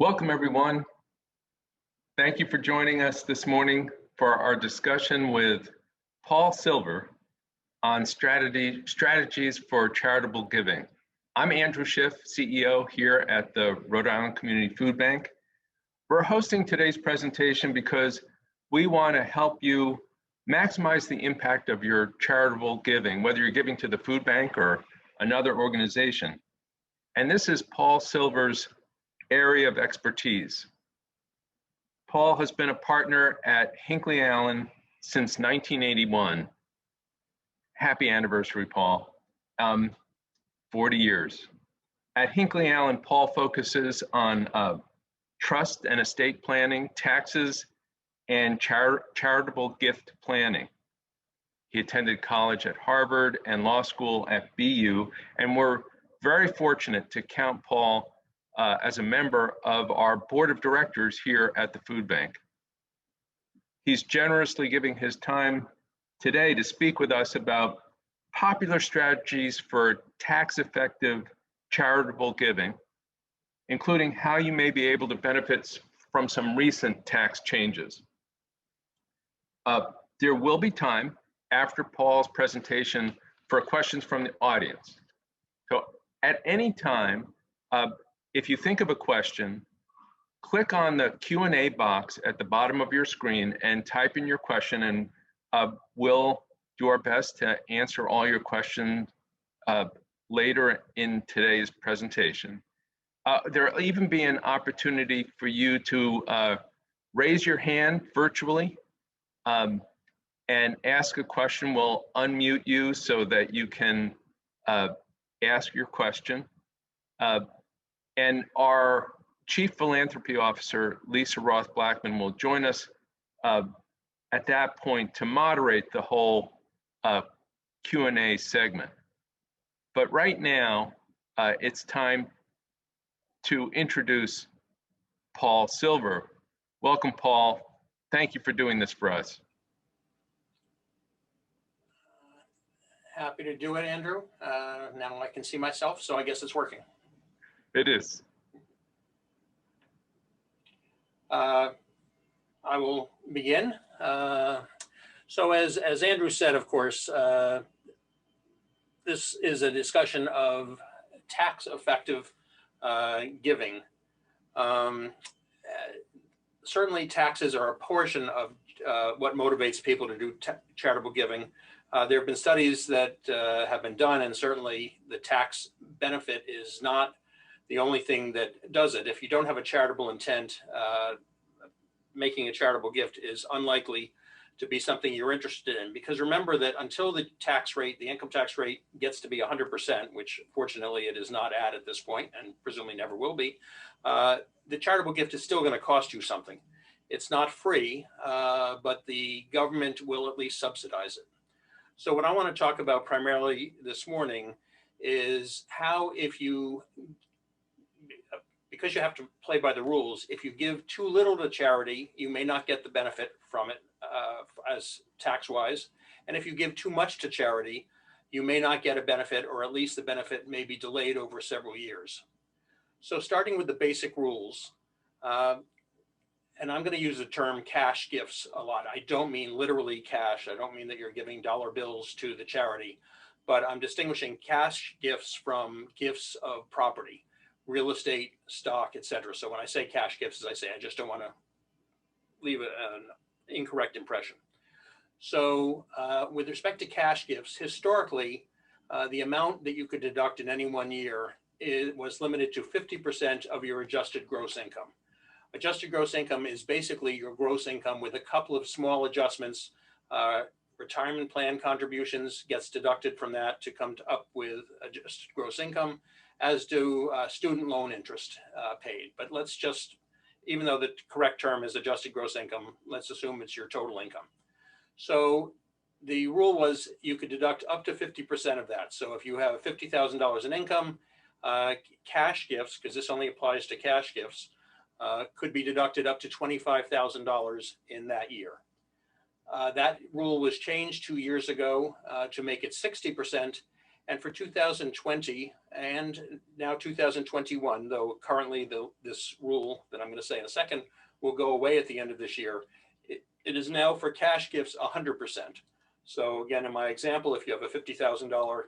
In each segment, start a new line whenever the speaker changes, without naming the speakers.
Welcome, everyone. Thank you for joining us this morning for our discussion with Paul Silver on strategies for charitable giving. I'm Andrew Schiff, CEO here at the Rhode Island Community Food Bank. We're hosting today's presentation because we want to help you maximize the impact of your charitable giving, whether you're giving to the food bank or another organization. And this is Paul Silver's area of expertise. Paul has been a partner at Hinckley Allen since 1981. Happy anniversary, Paul. 40 years. At Hinckley Allen, Paul focuses on trust and estate planning, taxes, and charitable gift planning. He attended college at Harvard and law school at BU, and we're very fortunate to count Paul as a member of our board of directors here at the food bank. He's generously giving his time today to speak with us about popular strategies for tax-effective charitable giving, including how you may be able to benefit from some recent tax changes. There will be time after Paul's presentation for questions from the audience. So at any time, if you think of a question, click on the Q&A box at the bottom of your screen and type in your question, and we'll do our best to answer all your questions later in today's presentation. There'll even be an opportunity for you to raise your hand virtually and ask a question. We'll unmute you so that you can ask your question. And our Chief Philanthropy Officer, Lisa Roth-Blackman, will join us at that point to moderate the whole Q&A segment. But right now, it's time to introduce Paul Silver. Welcome, Paul. Thank you for doing this for us.
Happy to do it, Andrew. Now I can see myself, so I guess it's working.
It is.
I will begin. So as Andrew said, of course, this is a discussion of tax-effective giving. Certainly taxes are a portion of what motivates people to do charitable giving. There have been studies that have been done, and certainly the tax benefit is not the only thing that does it. If you don't have a charitable intent, making a charitable gift is unlikely to be something you're interested in, because remember that until the tax rate, the income tax rate, gets to be 100%, which fortunately it is not at this point and presumably never will be, the charitable gift is still going to cost you something. It's not free, but the government will at least subsidize it. So what I want to talk about primarily this morning is how, because you have to play by the rules, if you give too little to charity, you may not get the benefit from it as tax-wise. And if you give too much to charity, you may not get a benefit, or at least the benefit may be delayed over several years. So starting with the basic rules, and I'm going to use the term cash gifts a lot. I don't mean literally cash. I don't mean that you're giving dollar bills to the charity, but I'm distinguishing cash gifts from gifts of property, real estate, stock, etc. So when I say cash gifts, as I say, I just don't want to leave an incorrect impression. So with respect to cash gifts, historically, the amount that you could deduct in any one year was limited to 50% of your adjusted gross income. Adjusted gross income is basically your gross income with a couple of small adjustments. Retirement plan contributions gets deducted from that to come up with adjusted gross income, as do student loan interest paid. But let's just, even though the correct term is adjusted gross income, let's assume it's your total income. So the rule was you could deduct up to 50% of that. So if you have $50,000 in income, cash gifts, because this only applies to cash gifts, could be deducted up to $25,000 in that year. That rule was changed 2 years ago to make it 60%, And for 2020 and now 2021, though currently this rule that I'm going to say in a second will go away at the end of this year, it is now for cash gifts 100%. So again, in my example, if you have a $50,000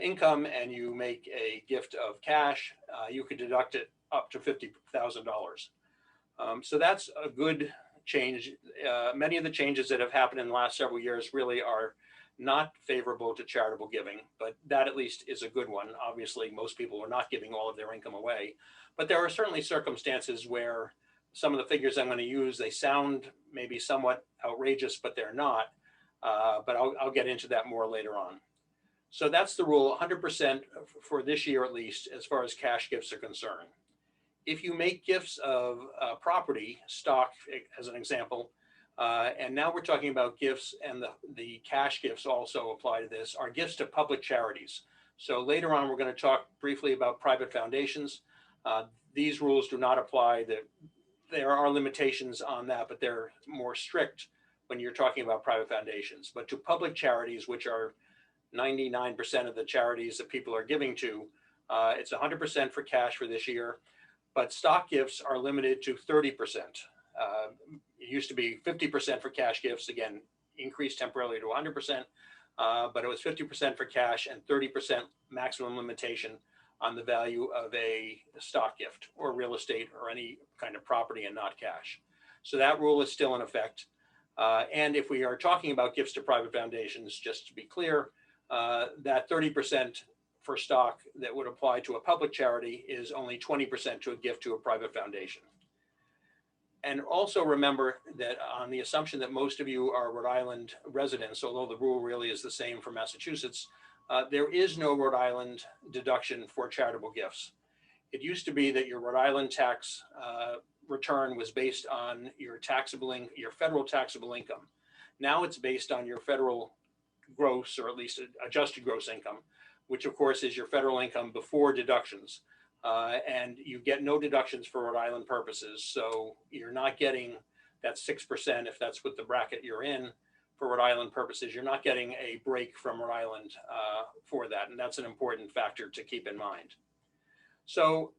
income and you make a gift of cash, you could deduct it up to $50,000. So that's a good change. Many of the changes that have happened in the last several years really are not favorable to charitable giving, but that at least is a good one. Obviously, most people are not giving all of their income away, but there are certainly circumstances where some of the figures I'm going to use, they sound maybe somewhat outrageous, but they're not. But I'll get into that more later on. So that's the rule, 100% for this year at least, as far as cash gifts are concerned. If you make gifts of property, stock as an example, and now we're talking about gifts, and the cash gifts also apply to this, are gifts to public charities. So later on, we're going to talk briefly about private foundations. These rules do not apply. There are limitations on that, but they're more strict when you're talking about private foundations. But to public charities, which are 99% of the charities that people are giving to, it's 100% for cash for this year. But stock gifts are limited to 30%. It used to be 50% for cash gifts, again, increased temporarily to 100%, but it was 50% for cash and 30% maximum limitation on the value of a stock gift or real estate or any kind of property and not cash. So that rule is still in effect. And if we are talking about gifts to private foundations, just to be clear, that 30% for stock that would apply to a public charity is only 20% to a gift to a private foundation. And also remember that on the assumption that most of you are Rhode Island residents, although the rule really is the same for Massachusetts, there is no Rhode Island deduction for charitable gifts. It used to be that your Rhode Island tax return was based on your federal taxable income. Now it's based on your federal gross, or at least adjusted gross income, which of course is your federal income before deductions. And you get no deductions for Rhode Island purposes. So you're not getting that 6%, if that's what the bracket you're in for Rhode Island purposes. You're not getting a break from Rhode Island for that. And that's an important factor to keep in mind. So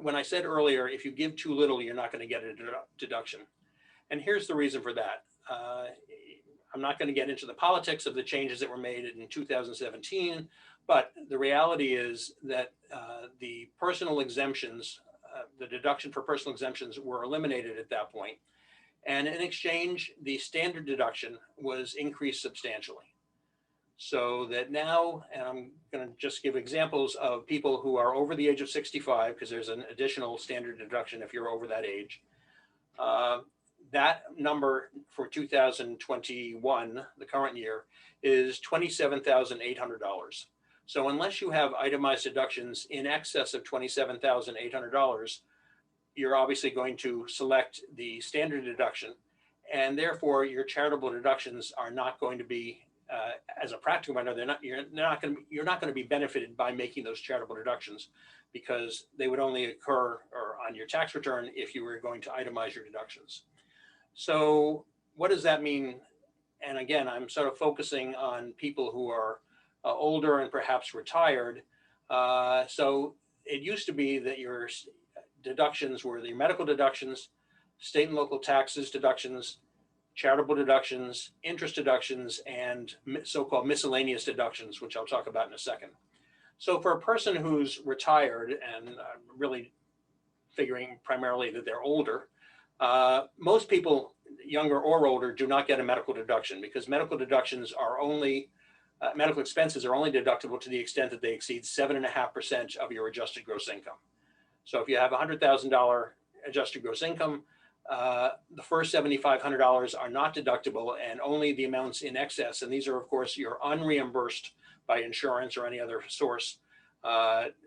when I said earlier, if you give too little, you're not going to get a deduction. And here's the reason for that. I'm not going to get into the politics of the changes that were made in 2017, but the reality is that the personal exemptions, the deduction for personal exemptions were eliminated at that point. And in exchange, the standard deduction was increased substantially. So that now, and I'm going to just give examples of people who are over the age of 65, because there's an additional standard deduction if you're over that age. That number for 2021, the current year, is $27,800. So unless you have itemized deductions in excess of $27,800, you're obviously going to select the standard deduction, and therefore your charitable deductions are not going to be, as a practical matter, you're not going to be benefited by making those charitable deductions, because they would only occur on your tax return if you were going to itemize your deductions. So what does that mean? And again, I'm sort of focusing on people who are older and perhaps retired. So it used to be that your deductions were the medical deductions, state and local taxes deductions, charitable deductions, interest deductions, and so-called miscellaneous deductions, which I'll talk about in a second. So for a person who's retired, and I'm really figuring primarily that they're older, most people, younger or older, do not get a medical deduction, because medical deductions are only, medical expenses are only deductible to the extent that they exceed 7.5% of your adjusted gross income. So if you have $100,000 adjusted gross income, the first $7,500 are not deductible, and only the amounts in excess, and these are of course your unreimbursed by insurance or any other source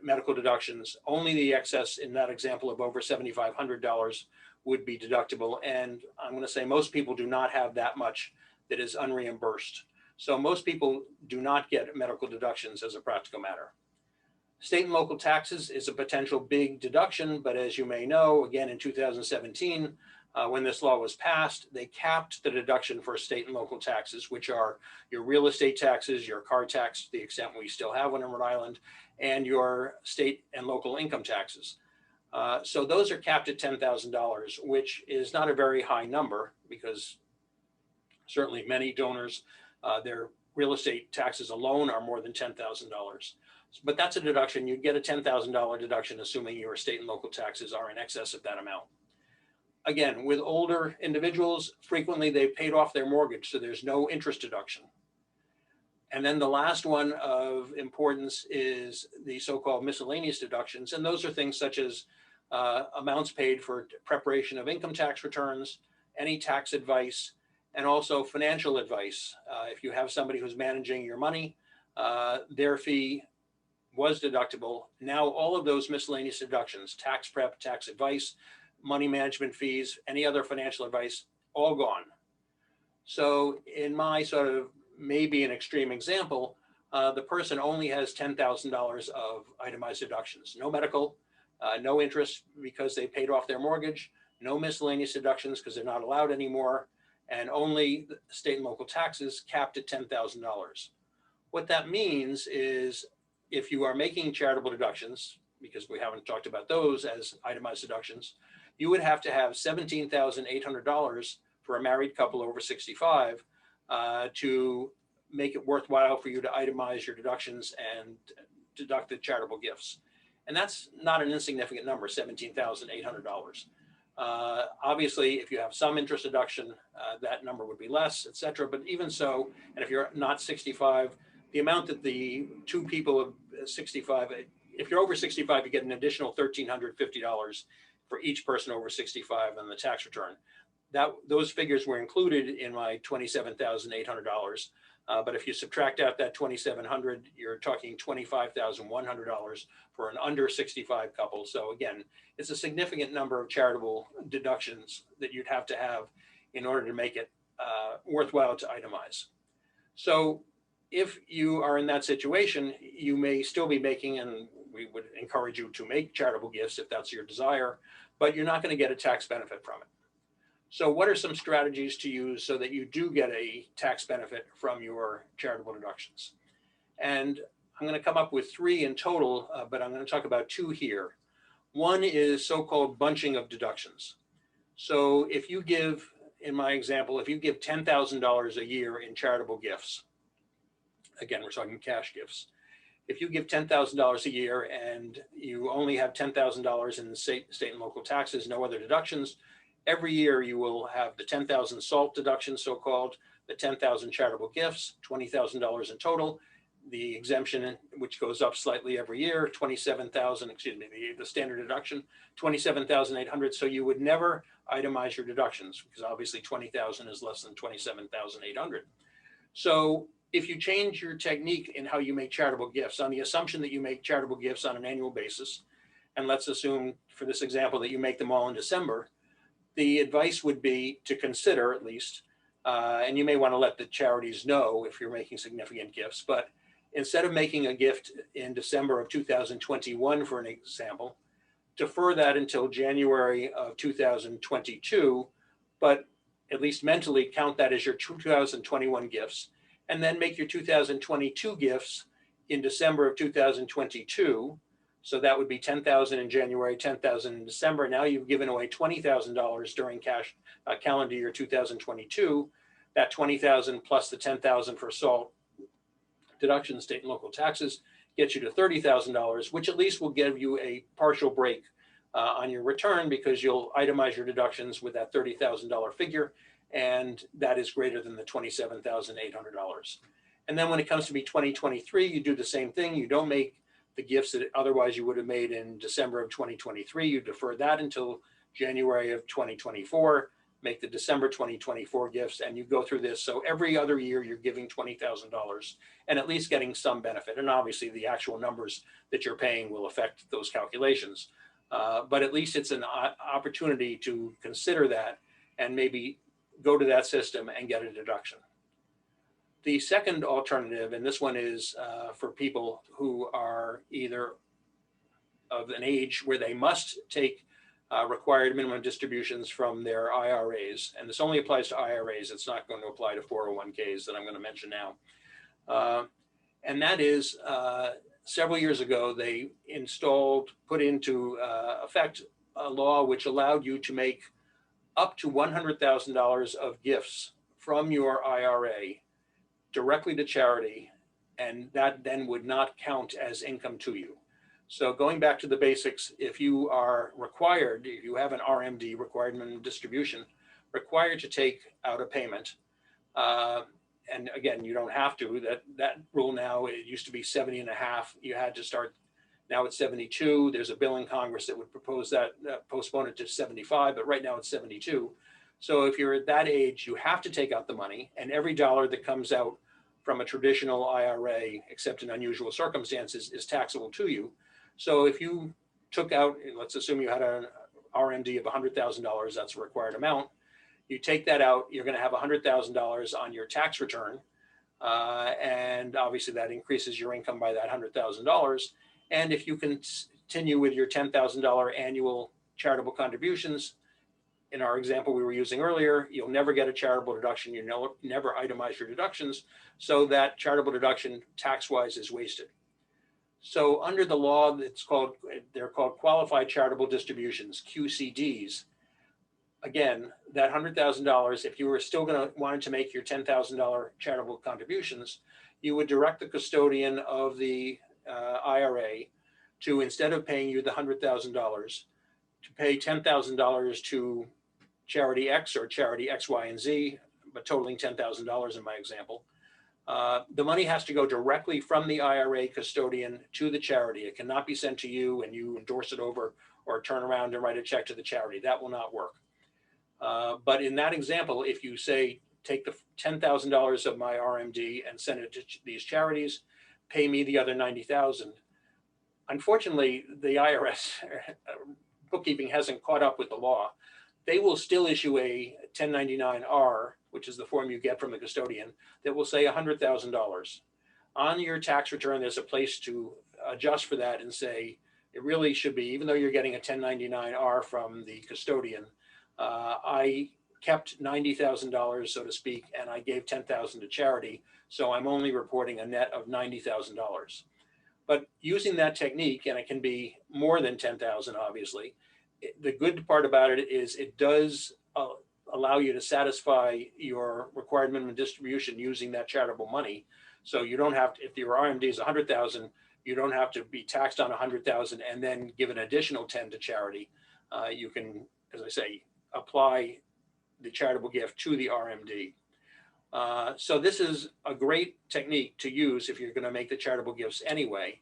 medical deductions, only the excess in that example of over $7,500 would be deductible. And I'm going to say most people do not have that much that is unreimbursed. So most people do not get medical deductions as a practical matter. State and local taxes is a potential big deduction, but as you may know, again, in 2017, when this law was passed, they capped the deduction for state and local taxes, which are your real estate taxes, your car tax, to the extent we still have one in Rhode Island, and your state and local income taxes. So those are capped at $10,000, which is not a very high number because certainly many donors, their real estate taxes alone are more than $10,000. But that's a deduction. You'd get a $10,000 deduction, assuming your state and local taxes are in excess of that amount. Again, with older individuals, frequently they've paid off their mortgage, so there's no interest deduction. And then the last one of importance is the so-called miscellaneous deductions. And those are things such as amounts paid for preparation of income tax returns, any tax advice, and also financial advice. If you have somebody who's managing your money, their fee was deductible. Now all of those miscellaneous deductions, tax prep, tax advice, money management fees, any other financial advice, all gone. So in my sort of maybe an extreme example, the person only has $10,000 of itemized deductions, no medical, no interest because they paid off their mortgage, no miscellaneous deductions because they're not allowed anymore, and only state and local taxes capped at $10,000. What that means is if you are making charitable deductions, because we haven't talked about those as itemized deductions, you would have to have $17,800 for a married couple over 65 to make it worthwhile for you to itemize your deductions and deduct the charitable gifts. And that's not an insignificant number, $17,800. Obviously, if you have some interest deduction, that number would be less, et cetera. But even so, and if you're not 65, the amount that the two people of 65, if you're over 65, you get an additional $1,350 for each person over 65 on the tax return. Those figures were included in my $27,800. But if you subtract out that $2,700, you're talking $25,100 for an under 65 couple. So again, it's a significant number of charitable deductions that you'd have to have in order to make it worthwhile to itemize. So if you are in that situation, you may still be making, and we would encourage you to make charitable gifts if that's your desire, but you're not going to get a tax benefit from it. So what are some strategies to use so that you do get a tax benefit from your charitable deductions? And I'm going to come up with 3 in total, but I'm going to talk about 2 here. One is so-called bunching of deductions. So if you give, in my example, if you give $10,000 a year in charitable gifts, again, we're talking cash gifts. If you give $10,000 a year and you only have $10,000 in the state and local taxes, no other deductions, every year you will have the 10,000 SALT deduction, so-called, the 10,000 charitable gifts, $20,000 in total, the exemption, which goes up slightly every year, 27,000, excuse me, the standard deduction, 27,800. So you would never itemize your deductions because obviously 20,000 is less than 27,800. So if you change your technique in how you make charitable gifts, on the assumption that you make charitable gifts on an annual basis, and let's assume for this example that you make them all in December, the advice would be to consider at least, and you may want to let the charities know if you're making significant gifts, but instead of making a gift in December of 2021, for an example, defer that until January of 2022, but at least mentally count that as your 2021 gifts, and then make your 2022 gifts in December of 2022. So that would be $10,000 in January, $10,000 in December. Now you've given away $20,000 during calendar year 2022. That $20,000 plus the $10,000 for SALT deduction, state and local taxes, gets you to $30,000, which at least will give you a partial break on your return because you'll itemize your deductions with that $30,000 figure, and that is greater than the $27,800. And then when it comes to be 2023, you do the same thing. You don't make the gifts that otherwise you would have made in December of 2023. You defer that until January of 2024, make the December 2024 gifts, and you go through this. So every other year you're giving $20,000 and at least getting some benefit. And obviously the actual numbers that you're paying will affect those calculations. But at least it's an opportunity to consider that and maybe go to that system and get a deduction. The second alternative, and this one is for people who are either of an age where they must take required minimum distributions from their IRAs. And this only applies to IRAs. It's not going to apply to 401ks that I'm going to mention now. And that is several years ago, they put into effect a law which allowed you to make up to $100,000 of gifts from your IRA directly to charity, and that then would not count as income to you. So going back to the basics, if you are required, if you have an RMD, required minimum distribution, required to take out a payment, and again, you don't have to, that rule now, it used to be 70 and a half. You had to start, now it's 72. There's a bill in Congress that would propose that, postpone it to 75, but right now it's 72. So if you're at that age, you have to take out the money, and every dollar that comes out from a traditional IRA, except in unusual circumstances, is taxable to you. So if you took out, let's assume you had an RMD of $100,000, that's a required amount. You take that out, you're going to have $100,000 on your tax return. And obviously that increases your income by that $100,000. And if you continue with your $10,000 annual charitable contributions, in our example we were using earlier, you'll never get a charitable deduction. You never itemize your deductions. So that charitable deduction tax-wise is wasted. So under the law, they're called qualified charitable distributions, QCDs. Again, that $100,000, if you were still wanted to make your $10,000 charitable contributions, you would direct the custodian of the IRA to, instead of paying you the $100,000, to pay $10,000 to charity X or charity X, Y, and Z, but totaling $10,000 in my example. The money has to go directly from the IRA custodian to the charity. It cannot be sent to you and you endorse it over or turn around and write a check to the charity. That will not work. But in that example, if you say, take the $10,000 of my RMD and send it to these charities, pay me the other $90,000. Unfortunately, the IRS bookkeeping hasn't caught up with the law. They will still issue a 1099-R, which is the form you get from the custodian, that will say $100,000. On your tax return, there's a place to adjust for that and say, it really should be, even though you're getting a 1099-R from the custodian, I kept $90,000, so to speak, and I gave $10,000 to charity. So I'm only reporting a net of $90,000. But using that technique, and it can be more than 10,000, obviously, the good part about it is it does allow you to satisfy your required minimum distribution using that charitable money. So you don't have to, if your RMD is 100,000, you don't have to be taxed on 100,000 and then give an additional 10 to charity. You can, as I say, apply the charitable gift to the RMD. So this is a great technique to use if you're going to make the charitable gifts anyway.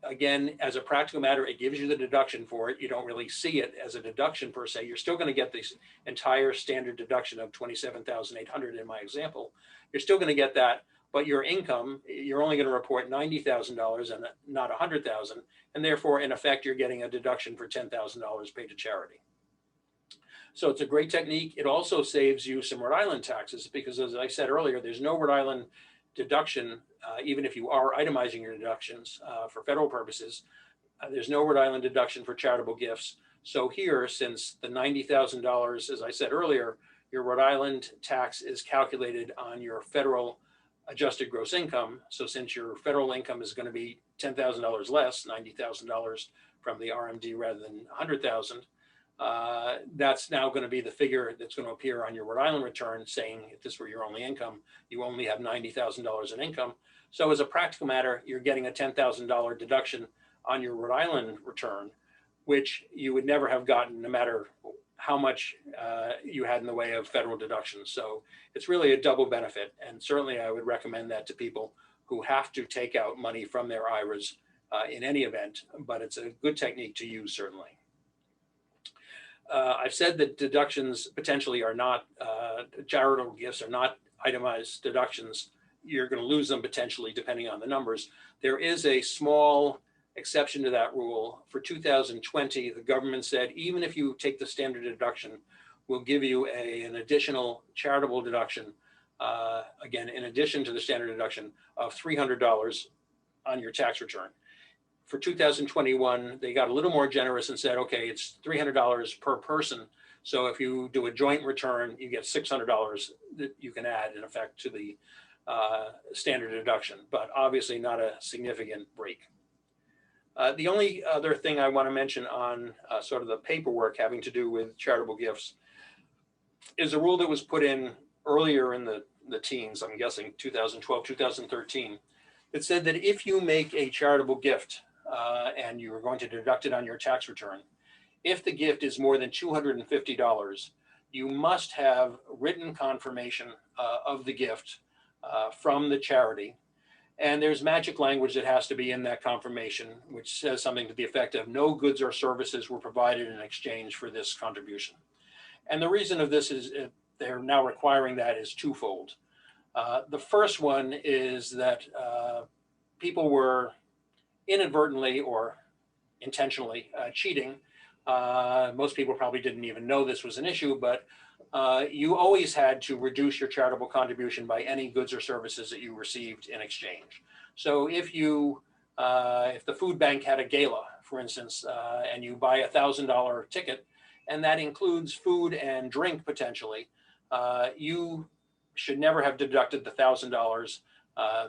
Again, as a practical matter, it gives you the deduction for it. You don't really see it as a deduction per se. You're still going to get this entire standard deduction of $27,800 in my example. You're still going to get that, but your income, you're only going to report $90,000 and not $100,000. And therefore, in effect, you're getting a deduction for $10,000 paid to charity. So it's a great technique. It also saves you some Rhode Island taxes because, as I said earlier, there's no Rhode Island deduction, even if you are itemizing your deductions for federal purposes. There's no Rhode Island deduction for charitable gifts. So here, since the $90,000, as I said earlier, your Rhode Island tax is calculated on your federal adjusted gross income. So since your federal income is going to be $10,000 less, $90,000 from the RMD rather than $100,000, that's now going to be the figure that's going to appear on your Rhode Island return saying if this were your only income, you only have $90,000 in income. So as a practical matter, you're getting a $10,000 deduction on your Rhode Island return, which you would never have gotten no matter how much you had in the way of federal deductions. So it's really a double benefit. And certainly I would recommend that to people who have to take out money from their IRAs in any event, but it's a good technique to use certainly. I've said that deductions potentially are not, charitable gifts are not itemized deductions. You're going to lose them potentially depending on the numbers. There is a small exception to that rule. For 2020, the government said, even if you take the standard deduction, we'll give you an additional charitable deduction, again, in addition to the standard deduction of $300 on your tax return. For 2021, they got a little more generous and said, okay, it's $300 per person. So if you do a joint return, you get $600 that you can add in effect to the standard deduction, but obviously not a significant break. The only other thing I want to mention on sort of the paperwork having to do with charitable gifts is a rule that was put in earlier in the teens, I'm guessing 2012, 2013, that said that if you make a charitable gift and you are going to deduct it on your tax return, if the gift is more than $250, you must have written confirmation of the gift from the charity. And there's magic language that has to be in that confirmation, which says something to the effect of no goods or services were provided in exchange for this contribution. And the reason of this is they're now requiring that is twofold. The first one is that people were inadvertently or intentionally cheating. Most people probably didn't even know this was an issue, but you always had to reduce your charitable contribution by any goods or services that you received in exchange. So if the food bank had a gala, for instance, and you buy $1,000 ticket, and that includes food and drink potentially, you should never have deducted the $1,000.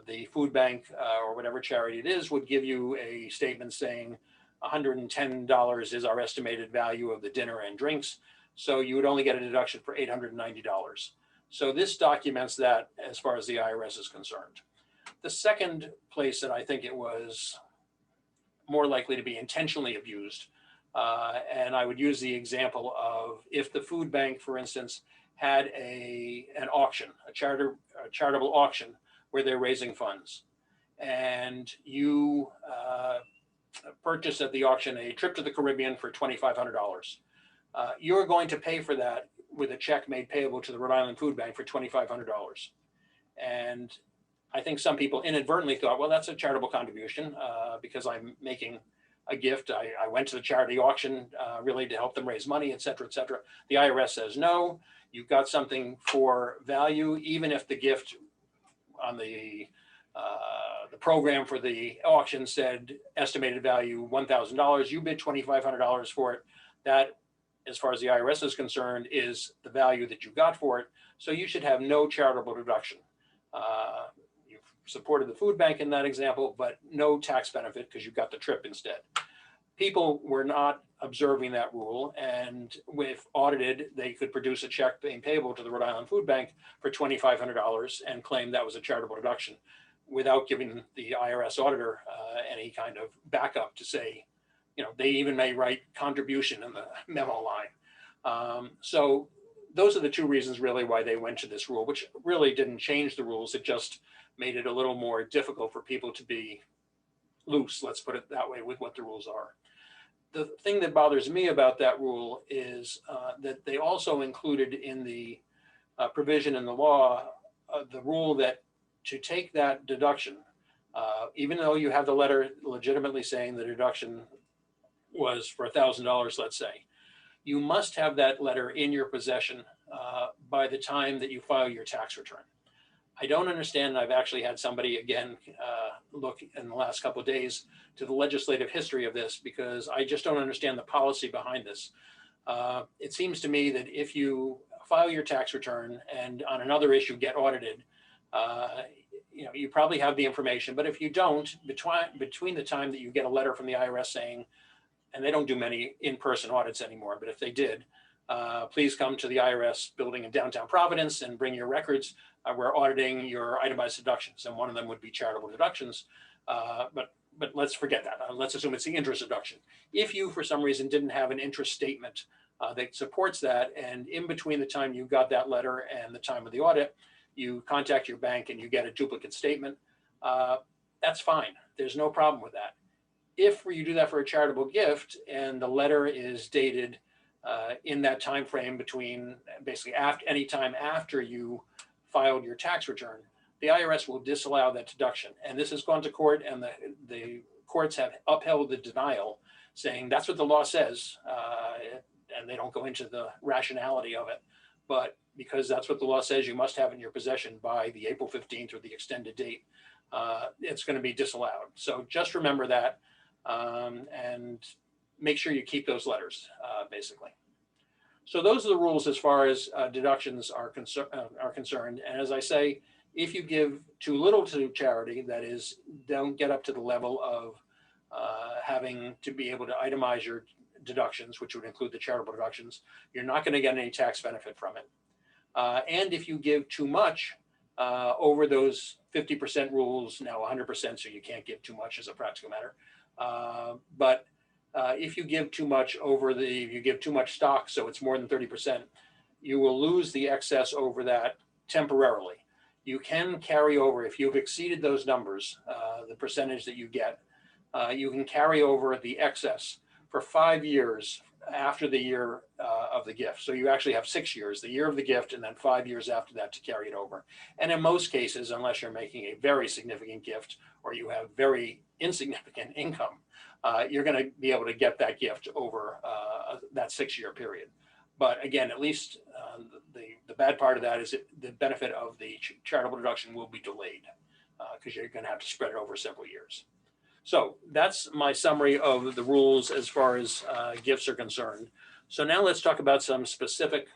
The food bank or whatever charity it is would give you a statement saying $110 is our estimated value of the dinner and drinks. So you would only get a deduction for $890. So this documents that as far as the IRS is concerned. The second place that I think it was more likely to be intentionally abused, and I would use the example of if the food bank, for instance, had an auction, a charitable auction where they're raising funds, and you purchase at the auction a trip to the Caribbean for $2,500. You're going to pay for that with a check made payable to the Rhode Island Food Bank for $2,500. And I think some people inadvertently thought, well, that's a charitable contribution because I'm making a gift. I went to the charity auction really to help them raise money, et cetera, et cetera. The IRS says, no, you've got something for value, even if the gift on the program for the auction said estimated value $1,000, you bid $2,500 for it. That, as far as the IRS is concerned, is the value that you got for it. So you should have no charitable deduction. You've supported the food bank in that example, but no tax benefit because you got the trip instead. People were not observing that rule, and if audited, they could produce a check being payable to the Rhode Island Food Bank for $2,500 and claim that was a charitable deduction without giving the IRS auditor any kind of backup to say, they even may write contribution in the memo line. So those are the two reasons really why they went to this rule, which really didn't change the rules. It just made it a little more difficult for people to be loose, let's put it that way, with what the rules are. The thing that bothers me about that rule is that they also included in the provision in the law, the rule that to take that deduction, even though you have the letter legitimately saying the deduction was for $1,000, let's say, you must have that letter in your possession by the time that you file your tax return. I don't understand, and I've actually had somebody again look in the last couple of days to the legislative history of this because I just don't understand the policy behind this. It seems to me that if you file your tax return and on another issue get audited, you probably have the information, but if you don't, between the time that you get a letter from the IRS saying, and they don't do many in-person audits anymore, but if they did, please come to the IRS building in downtown Providence and bring your records. We're auditing your itemized deductions, and one of them would be charitable deductions. But let's forget that. Let's assume it's the interest deduction. If you, for some reason, didn't have an interest statement that supports that, and in between the time you got that letter and the time of the audit, you contact your bank and you get a duplicate statement, that's fine. There's no problem with that. If you do that for a charitable gift and the letter is dated in that time frame between basically any time after you filed your tax return, the IRS will disallow that deduction. And this has gone to court, and the courts have upheld the denial, saying that's what the law says, and they don't go into the rationality of it. But because that's what the law says, you must have in your possession by the April 15th or the extended date, it's going to be disallowed. So just remember that. and make sure you keep those letters, basically. So those are the rules as far as deductions are concerned. And as I say, if you give too little to charity, that is, don't get up to the level of having to be able to itemize your deductions, which would include the charitable deductions, you're not going to get any tax benefit from it. And if you give too much over those 50% rules, now 100%, so you can't give too much as a practical matter. But if you give too much you give too much stock, so it's more than 30%, you will lose the excess over that temporarily. You can carry over, if you've exceeded those numbers, the percentage that you get, you can carry over the excess for 5 years after the year of the gift. So you actually have 6 years, the year of the gift, and then 5 years after that to carry it over. And in most cases, unless you're making a very significant gift or you have very insignificant income, you're going to be able to get that gift over that 6-year period. But again, at least the bad part of that is the benefit of the charitable deduction will be delayed because you're going to have to spread it over several years. So that's my summary of the rules as far as gifts are concerned. So now let's talk about some specific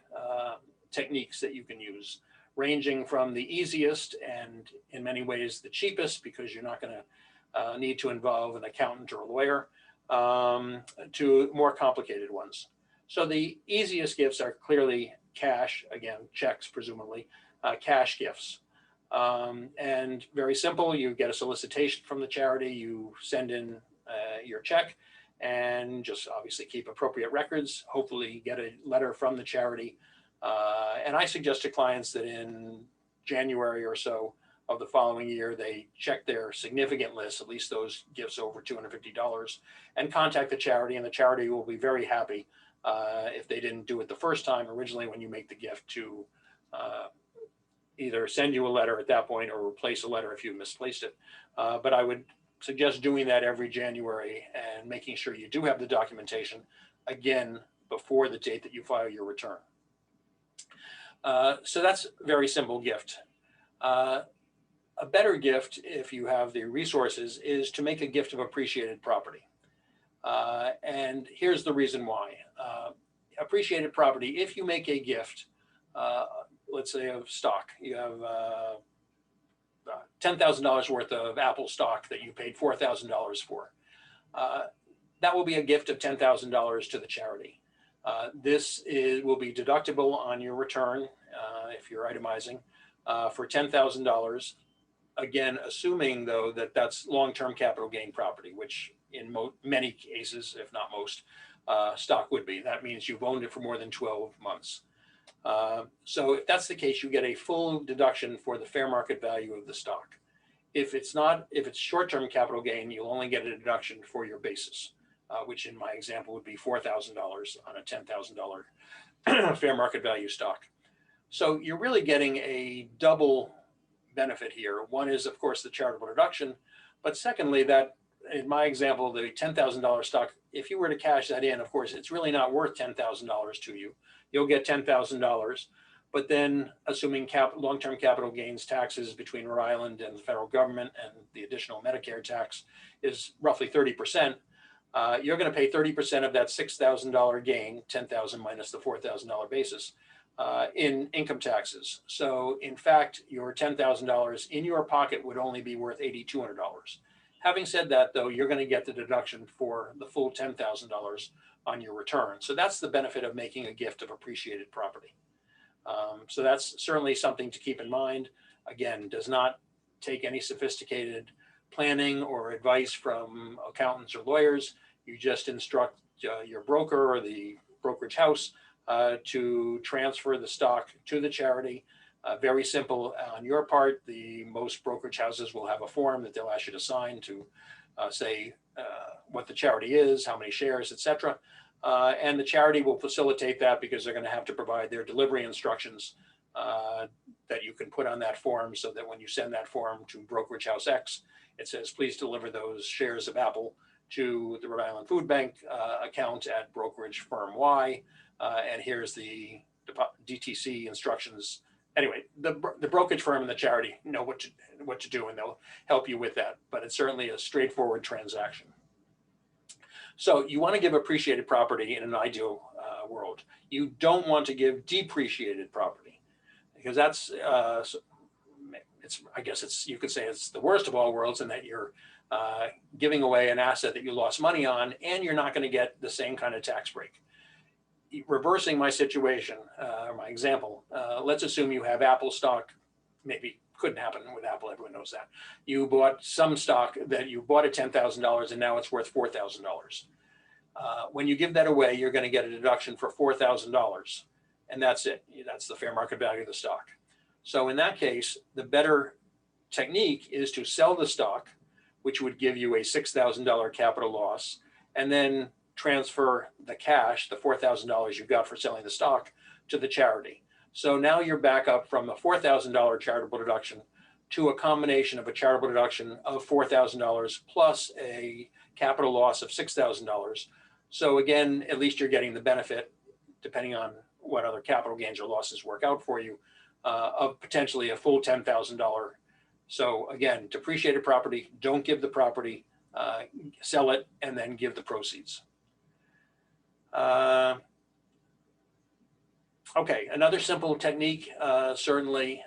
techniques that you can use, ranging from the easiest and in many ways the cheapest, because you're not going to need to involve an accountant or a lawyer, to more complicated ones. So the easiest gifts are clearly cash, again, checks presumably, cash gifts. And very simple, you get a solicitation from the charity, you send in your check, and just obviously keep appropriate records, hopefully get a letter from the charity. And I suggest to clients that in January or so of the following year, they check their significant list, at least those gifts over $250, and contact the charity, and the charity will be very happy if they didn't do it the first time originally when you make the gift to either send you a letter at that point or replace a letter if you misplaced it. But I would suggest doing that every January and making sure you do have the documentation, again, before the date that you file your return. So that's a very simple gift. A better gift, if you have the resources, is to make a gift of appreciated property. And here's the reason why. Appreciated property, if you make a gift, let's say of stock, you have $10,000 worth of Apple stock that you paid $4,000 for. That will be a gift of $10,000 to the charity. This will be deductible on your return if you're itemizing for $10,000. Again, assuming though that that's long-term capital gain property, which in many cases, if not most, stock would be. That means you've owned it for more than 12 months. So if that's the case, you get a full deduction for the fair market value of the stock. If it's short-term capital gain, you'll only get a deduction for your basis, which in my example would be $4,000 on a $10,000 fair market value stock. So you're really getting a double benefit here. One is, of course, the charitable deduction, but secondly, that in my example, the $10,000 stock, if you were to cash that in, of course, it's really not worth $10,000 to you. You'll get $10,000, but then assuming long-term capital gains taxes between Rhode Island and the federal government and the additional Medicare tax is roughly 30%, you're going to pay 30% of that $6,000 gain, $10,000 minus the $4,000 basis, in income taxes. So in fact, your $10,000 in your pocket would only be worth $8,200. Having said that, though, you're going to get the deduction for the full $10,000 on your return. So that's the benefit of making a gift of appreciated property. So that's certainly something to keep in mind. Again, does not take any sophisticated planning or advice from accountants or lawyers. You just instruct your broker or the brokerage house to transfer the stock to the charity. Very simple on your part. The most brokerage houses will have a form that they'll ask you to sign to say what the charity is, how many shares, etc. And the charity will facilitate that because they're going to have to provide their delivery instructions that you can put on that form, so that when you send that form to brokerage house X, it says, please deliver those shares of Apple to the Rhode Island Food Bank account at brokerage firm Y. And here's the DTC instructions. Anyway, the brokerage firm and the charity know what to do, and they'll help you with that. But it's certainly a straightforward transaction. So you want to give appreciated property in an ideal world. You don't want to give depreciated property, because that's I guess you could say it's the worst of all worlds, in that you're giving away an asset that you lost money on, and you're not going to get the same kind of tax break. Reversing my situation, my example, let's assume you have Apple stock. Maybe couldn't happen with Apple, everyone knows that. You bought some stock that you bought at $10,000 and now it's worth $4,000. When you give that away, you're going to get a deduction for $4,000, and that's it. That's the fair market value of the stock. So in that case, the better technique is to sell the stock, which would give you a $6,000 capital loss, and then transfer the cash, the $4,000 you got for selling the stock, to the charity. So now you're back up from a $4,000 charitable deduction to a combination of a charitable deduction of $4,000 plus a capital loss of $6,000. So again, at least you're getting the benefit, depending on what other capital gains or losses work out for you, of potentially a full $10,000. So again, depreciated property, don't give the property, sell it, and then give the proceeds. Okay, another simple technique, certainly,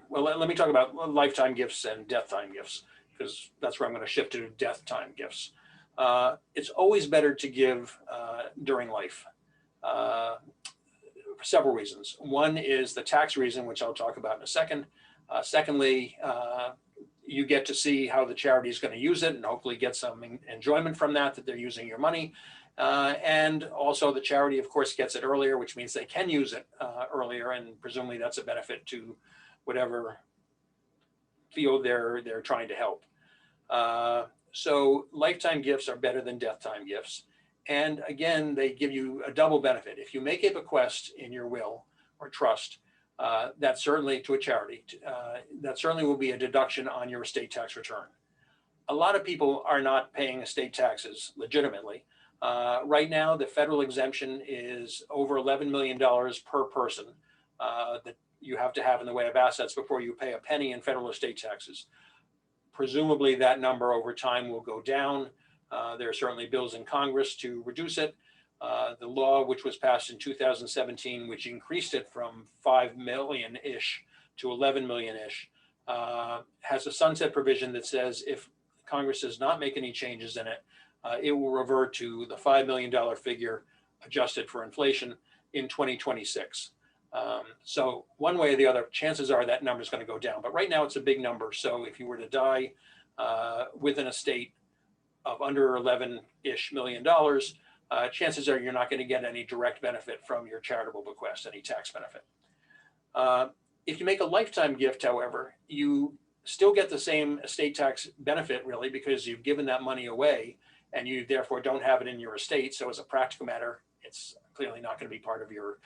well, let me talk about lifetime gifts and death time gifts, because that's where I'm going to shift to death time gifts. It's always better to give during life, for several reasons. One is the tax reason, which I'll talk about in a second. Secondly, you get to see how the charity is going to use it and hopefully get some enjoyment from that they're using your money. And also the charity, of course, gets it earlier, which means they can use it earlier, and presumably that's a benefit to whatever field they're trying to help. So lifetime gifts are better than death time gifts. And again, they give you a double benefit. If you make a bequest in your will or trust, that certainly to a charity, that certainly will be a deduction on your estate tax return. A lot of people are not paying estate taxes legitimately. Right now, the federal exemption is over $11 million per person that you have to have in the way of assets before you pay a penny in federal estate taxes. Presumably that number over time will go down. There are certainly bills in Congress to reduce it. The law, which was passed in 2017, which increased it from 5 million-ish to 11 million-ish, has a sunset provision that says if Congress does not make any changes in it, it will revert to the $5 million figure adjusted for inflation in 2026. So one way or the other, chances are that number is going to go down. But right now it's a big number. So if you were to die with an estate of under $11-ish million, chances are you're not going to get any direct benefit from your charitable bequest, any tax benefit. If you make a lifetime gift, however, you still get the same estate tax benefit, really, because you've given that money away and you therefore don't have it in your estate. So as a practical matter, it's clearly not going to be part of your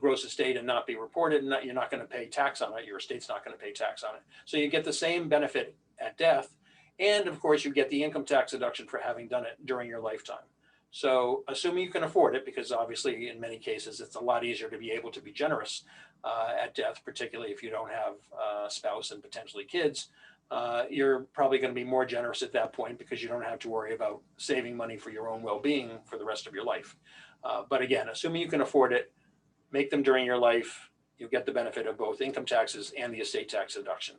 gross estate and not be reported, and you're not going to pay tax on it. Your estate's not going to pay tax on it. So you get the same benefit at death. And of course, you get the income tax deduction for having done it during your lifetime. So assuming you can afford it, because obviously in many cases, it's a lot easier to be able to be generous at death, particularly if you don't have a spouse and potentially kids, you're probably going to be more generous at that point because you don't have to worry about saving money for your own well-being for the rest of your life. But again, assuming you can afford it, make them during your life, you'll get the benefit of both income taxes and the estate tax deduction.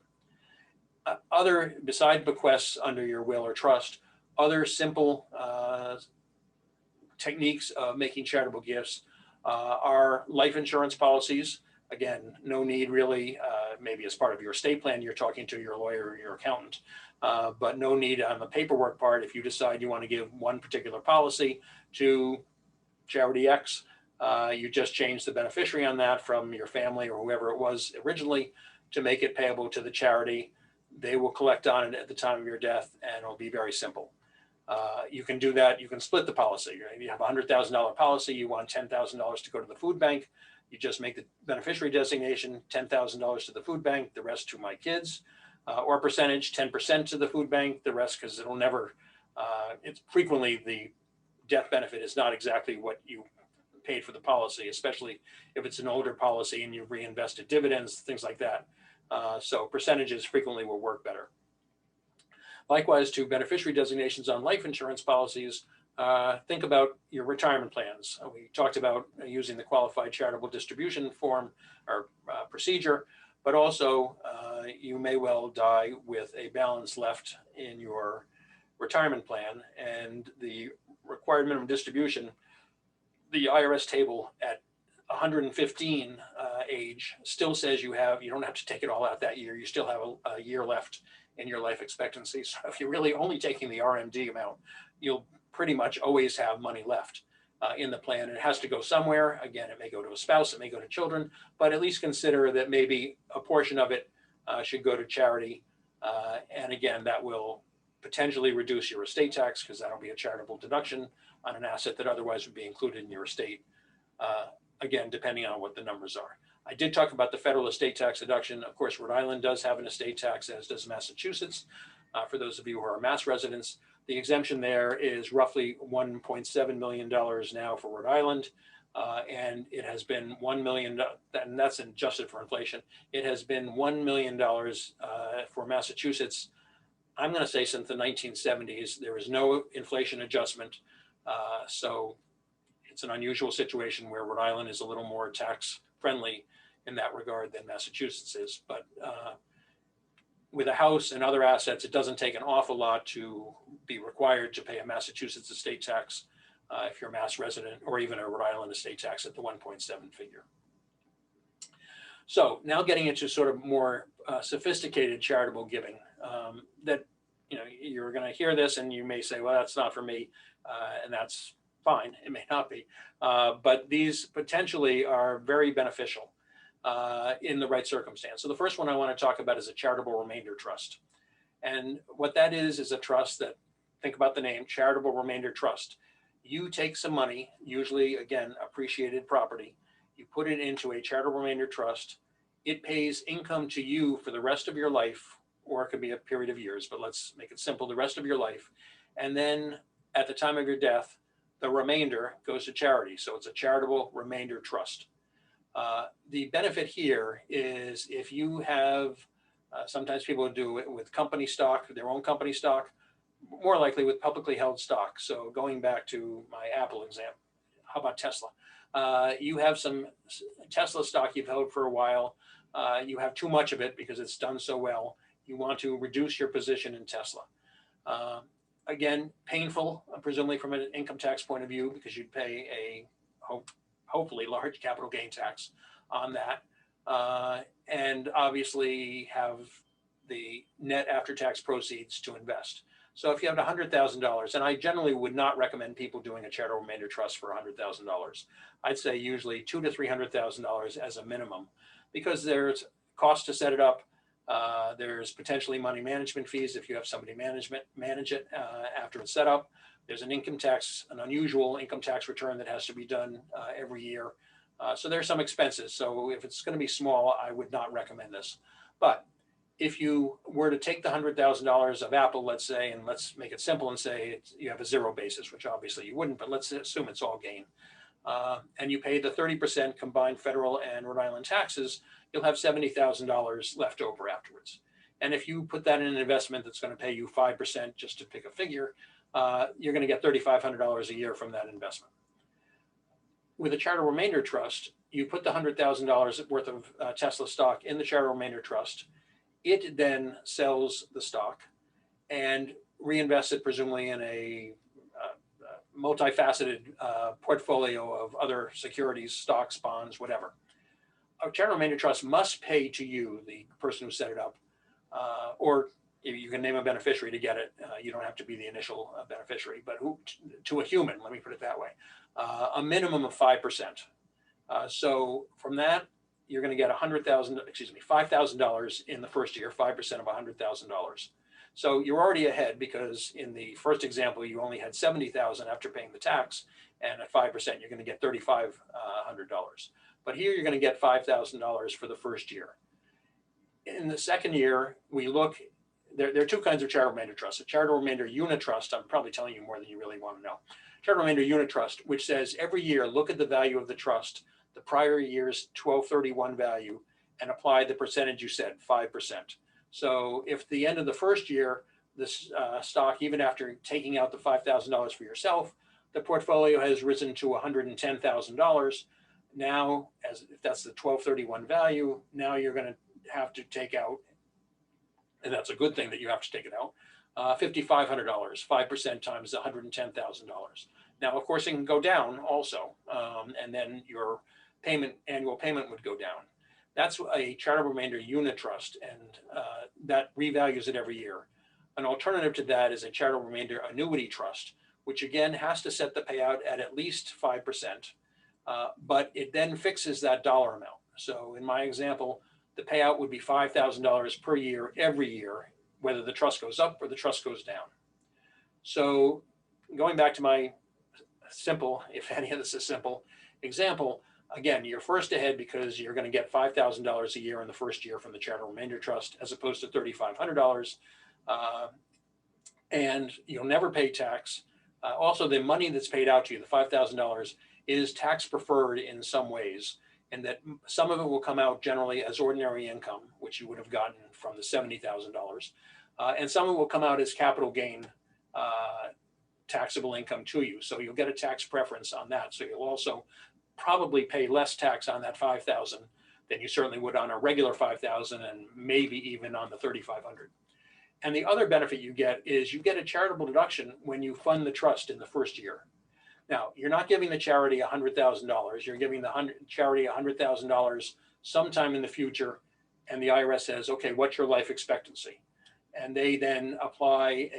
Beside bequests under your will or trust, other simple techniques of making charitable gifts are life insurance policies. Again, no need really, maybe as part of your estate plan, you're talking to your lawyer or your accountant, but no need on the paperwork part. If you decide you want to give one particular policy to Charity X, you just change the beneficiary on that from your family or whoever it was originally to make it payable to the charity. They will collect on it at the time of your death, and it'll be very simple. You can do that. You can split the policy. If you have a $100,000 policy, you want $10,000 to go to the food bank. You just make the beneficiary designation, $10,000 to the food bank, the rest to my kids, or a percentage, 10% to the food bank, the rest, because it'll never, it's frequently the death benefit is not exactly what you paid for the policy, especially if it's an older policy and you've reinvested dividends, things like that. So percentages frequently will work better. Likewise, to beneficiary designations on life insurance policies, think about your retirement plans. We talked about using the qualified charitable distribution form or procedure, but also you may well die with a balance left in your retirement plan, and the required minimum distribution, the IRS table at 115 age still says you don't have to take it all out that year. You still have a year left in your life expectancy. So if you're really only taking the RMD amount, you'll pretty much always have money left in the plan. And it has to go somewhere. Again, it may go to a spouse, it may go to children, but at least consider that maybe a portion of it should go to charity. And again, that will potentially reduce your estate tax because that'll be a charitable deduction on an asset that otherwise would be included in your estate. Again, depending on what the numbers are. I did talk about the federal estate tax deduction. Of course, Rhode Island does have an estate tax, as does Massachusetts. For those of you who are Mass residents, the exemption there is roughly $1.7 million now for Rhode Island. And it has been $1 million, and that's adjusted for inflation. It has been $1 million for Massachusetts. I'm going to say since the 1970s. There is no inflation adjustment. So it's an unusual situation where Rhode Island is a little more tax friendly in that regard than Massachusetts is. But with a house and other assets, it doesn't take an awful lot to be required to pay a Massachusetts estate tax if you're a Mass resident, or even a Rhode Island estate tax at the 1.7 figure. So now getting into sort of more sophisticated charitable giving, that you're going to hear this and you may say, well, that's not for me, and that's fine. It may not be, but these potentially are very beneficial in the right circumstance. So the first one I want to talk about is a charitable remainder trust. And what that is a trust that, think about the name, charitable remainder trust. You take some money, usually, again, appreciated property, you put it into a charitable remainder trust. It pays income to you for the rest of your life, or it could be a period of years, but let's make it simple, the rest of your life. And then at the time of your death, the remainder goes to charity. So it's a charitable remainder trust. The benefit here is if you have, sometimes people do it with company stock, their own company stock, more likely with publicly held stock. So going back to my Apple example, how about Tesla? You have some Tesla stock you've held for a while. You have too much of it because it's done so well. You want to reduce your position in Tesla. Again, painful, presumably from an income tax point of view, because you'd pay a hopefully large capital gain tax on that. And obviously have the net after-tax proceeds to invest. So if you have $100,000, and I generally would not recommend people doing a charitable remainder trust for $100,000. I'd say usually $200,000 to $300,000 as a minimum, because there's cost to set it up. There's potentially money management fees if you have somebody manage it after it's set up. There's an unusual income tax return that has to be done every year. So there's some expenses. So if it's going to be small, I would not recommend this. But if you were to take the $100,000 of Apple, let's say, and let's make it simple and say you have a zero basis, which obviously you wouldn't, but let's assume it's all gain. And you pay the 30% combined federal and Rhode Island taxes, you'll have $70,000 left over afterwards. And if you put that in an investment that's going to pay you 5%, just to pick a figure, you're going to get $3,500 a year from that investment. With a charitable remainder trust, you put the $100,000 worth of Tesla stock in the charitable remainder trust. It then sells the stock and reinvests it presumably in a multifaceted portfolio of other securities, stocks, bonds, whatever. A charitable remainder trust must pay to you, the person who set it up, or you can name a beneficiary to get it. You don't have to be the initial beneficiary, but to a human, let me put it that way, a minimum of 5%. So from that, you're going to get $5,000 in the first year, 5% of $100,000. So you're already ahead, because in the first example, you only had $70,000 after paying the tax, and at 5%, you're going to get $3,500. But here you're going to get $5,000 for the first year. In the second year, we look, there are two kinds of charitable remainder trusts. A charitable remainder unit trust, I'm probably telling you more than you really want to know. Charitable remainder unit trust, which says every year, look at the value of the trust, the prior year's 12/31 value, and apply the percentage you said, 5%. So if the end of the first year, this stock, even after taking out the $5,000 for yourself, the portfolio has risen to $110,000. Now, as if that's the 12/31 value, now you're going to have to take out, and that's a good thing that you have to take it out, $5,500, 5% times $110,000. Now, of course, it can go down also, and then your annual payment would go down. That's a charitable remainder unit trust, and that revalues it every year. An alternative to that is a charitable remainder annuity trust, which again has to set the payout at least 5%, but it then fixes that dollar amount. So in my example, the payout would be $5,000 per year, every year, whether the trust goes up or the trust goes down. So going back to my simple, if any of this is simple, example, again, you're first ahead because you're going to get $5,000 a year in the first year from the charitable remainder trust, as opposed to $3,500. And you'll never pay tax. Also, the money that's paid out to you, the $5,000, is tax preferred in some ways, and that some of it will come out generally as ordinary income, which you would have gotten from the $70,000, and some of it will come out as capital gain taxable income to you. So you'll get a tax preference on that. So you'll also probably pay less tax on that $5,000 than you certainly would on a regular $5,000, and maybe even on the $3,500. And the other benefit you get is you get a charitable deduction when you fund the trust in the first year. Now, you're not giving the charity $100,000. You're giving the charity $100,000 sometime in the future, and the IRS says, okay, what's your life expectancy? And they then apply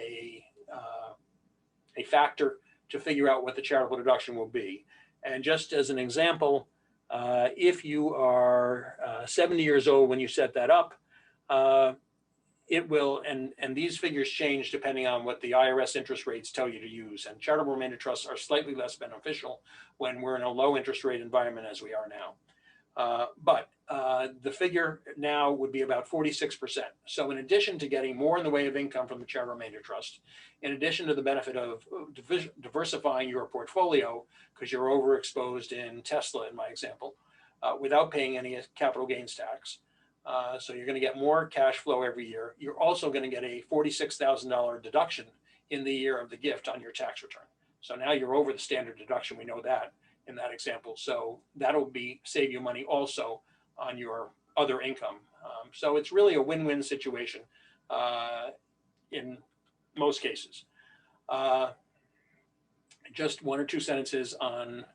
a factor to figure out what the charitable deduction will be. And just as an example, if you are 70 years old when you set that up, it will, and these figures change depending on what the IRS interest rates tell you to use. And charitable remainder trusts are slightly less beneficial when we're in a low interest rate environment as we are now. But the figure now would be about 46%. So in addition to getting more in the way of income from the charitable remainder trust, in addition to the benefit of diversifying your portfolio, because you're overexposed in Tesla in my example, without paying any capital gains tax, so you're going to get more cash flow every year. You're also going to get a $46,000 deduction in the year of the gift on your tax return. So now you're over the standard deduction. We know that in that example. So that'll save you money also on your other income. So it's really a win-win situation in most cases. Just one or two sentences on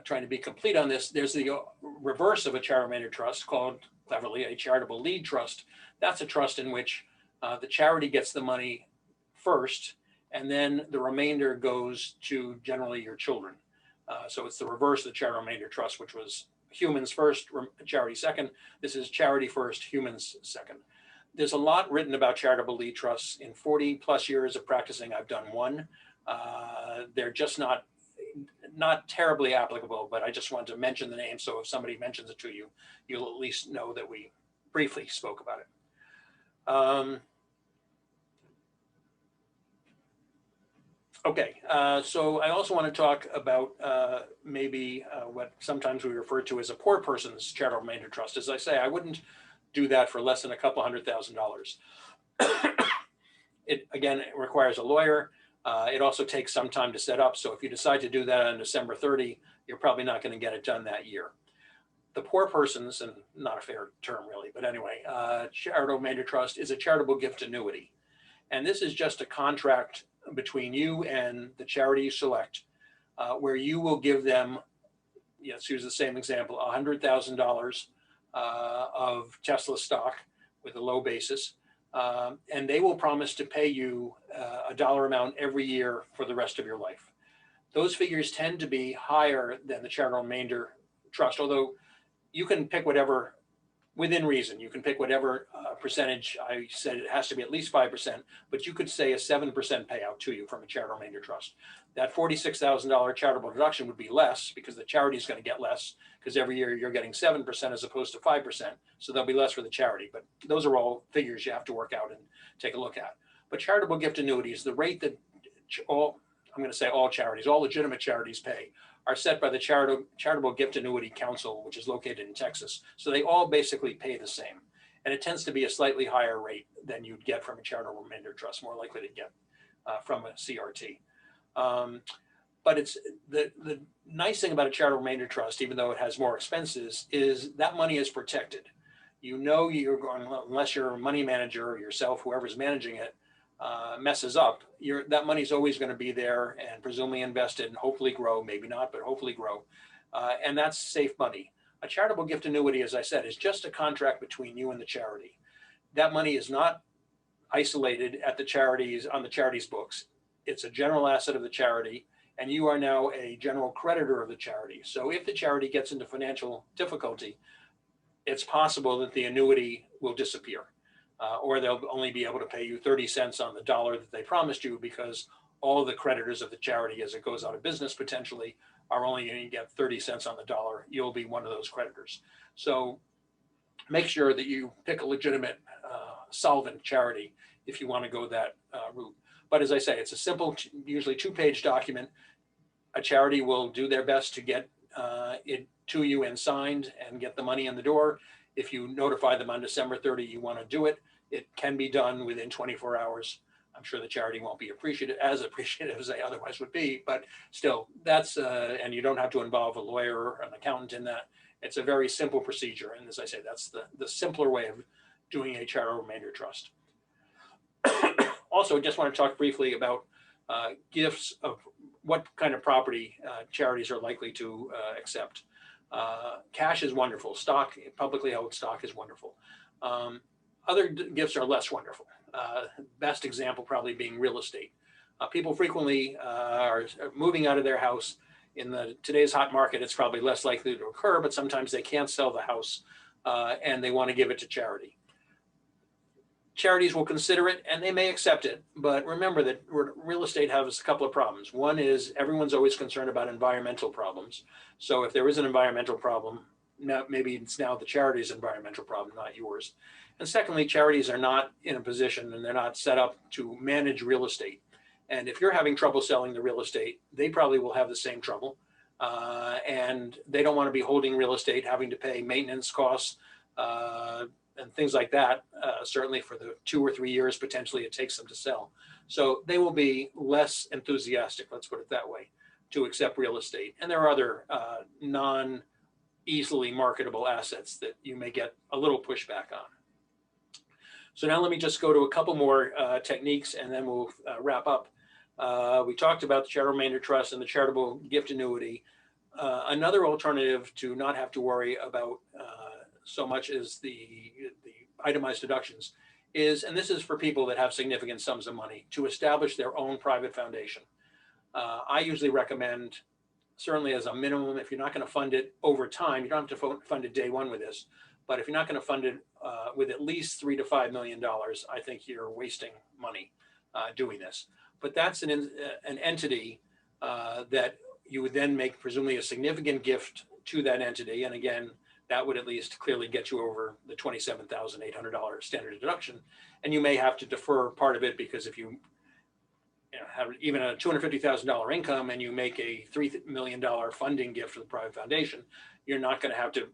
trying to be complete on this. There's the reverse of a charitable remainder trust called, cleverly, a charitable lead trust. That's a trust in which the charity gets the money first, and then the remainder goes to generally your children. So it's the reverse of the charitable remainder trust, which was humans first, charity second. This is charity first, humans second. There's a lot written about charitable lead trusts. In 40 plus years of practicing, I've done one. They're just not terribly applicable, but I just wanted to mention the name. So if somebody mentions it to you, you'll at least know that we briefly spoke about it. Okay, so I also want to talk about maybe what sometimes we refer to as a poor person's charitable remainder trust. As I say, I wouldn't do that for less than a couple $100,000. It requires a lawyer. It also takes some time to set up. So if you decide to do that on December 30, you're probably not going to get it done that year. The poor person's, and not a fair term really, but anyway, charitable remainder trust is a charitable gift annuity. And this is just a contract between you and the charity you select, where you will give them, let's use the same example, $100,000 of Tesla stock with a low basis. And they will promise to pay you a dollar amount every year for the rest of your life. Those figures tend to be higher than the charitable remainder trust, although you can pick whatever, within reason, you can pick whatever percentage. I said it has to be at least 5%, but you could say a 7% payout to you from a charitable remainder trust. That $46,000 charitable deduction would be less because the charity is going to get less, because every year you're getting 7% as opposed to 5%. So there'll be less for the charity, but those are all figures you have to work out and take a look at. But charitable gift annuities, the rate that all charities, all legitimate charities pay, are set by the Charitable Gift Annuity Council, which is located in Texas. So they all basically pay the same. And it tends to be a slightly higher rate than you'd get from a charitable remainder trust, more likely to get from a CRT. But it's the nice thing about a charitable remainder trust, even though it has more expenses, is that money is protected. You know, you're going, unless your money manager or yourself, whoever's managing it, messes up, that money's always going to be there and presumably invested and hopefully grow, maybe not, but hopefully grow. And that's safe money. A charitable gift annuity, as I said, is just a contract between you and the charity. That money is not isolated at the charities, on the charity's books. It's a general asset of the charity, and you are now a general creditor of the charity. So if the charity gets into financial difficulty, it's possible that the annuity will disappear, or they'll only be able to pay you 30 cents on the dollar that they promised you, because all the creditors of the charity, as it goes out of business potentially, are only going to get 30 cents on the dollar. You'll be one of those creditors. So make sure that you pick a legitimate, solvent charity if you want to go that route. But as I say, it's a simple, usually 2-page document. A charity will do their best to get it to you and signed and get the money in the door. If you notify them on December 30, you want to do it, it can be done within 24 hours. I'm sure the charity won't be as appreciative as they otherwise would be, but still, that's, and you don't have to involve a lawyer or an accountant in that. It's a very simple procedure. And as I say, that's the simpler way of doing a charitable remainder trust. Also, just want to talk briefly about gifts of what kind of property charities are likely to accept. Cash is wonderful. Stock, publicly held stock, is wonderful. Other gifts are less wonderful. Best example probably being real estate. People frequently are moving out of their house. In today's hot market, it's probably less likely to occur, but sometimes they can't sell the house and they want to give it to charity. Charities will consider it and they may accept it, but remember that real estate has a couple of problems. One is everyone's always concerned about environmental problems. So if there is an environmental problem, maybe it's now the charity's environmental problem, not yours. And secondly, charities are not in a position and they're not set up to manage real estate. And if you're having trouble selling the real estate, they probably will have the same trouble. And they don't want to be holding real estate, having to pay maintenance costs, and things like that, certainly for the 2 or 3 years potentially it takes them to sell. So they will be less enthusiastic, let's put it that way, to accept real estate. And there are other non-easily marketable assets that you may get a little pushback on. So now let me just go to a couple more techniques and then we'll wrap up. We talked about the charitable remainder trust and the charitable gift annuity. Another alternative to not have to worry about so much as the itemized deductions is, and this is for people that have significant sums of money, to establish their own private foundation. I usually recommend, certainly as a minimum, if you're not going to fund it over time, you don't have to fund it day one with this, but if you're not going to fund it with at least $3 to $5 million, I think you're wasting money doing this. But that's an entity that you would then make presumably a significant gift to that entity. And again, that would at least clearly get you over the $27,800 standard deduction. And you may have to defer part of it because if you have even a $250,000 income and you make a $3 million funding gift to the private foundation, you're not going to have to,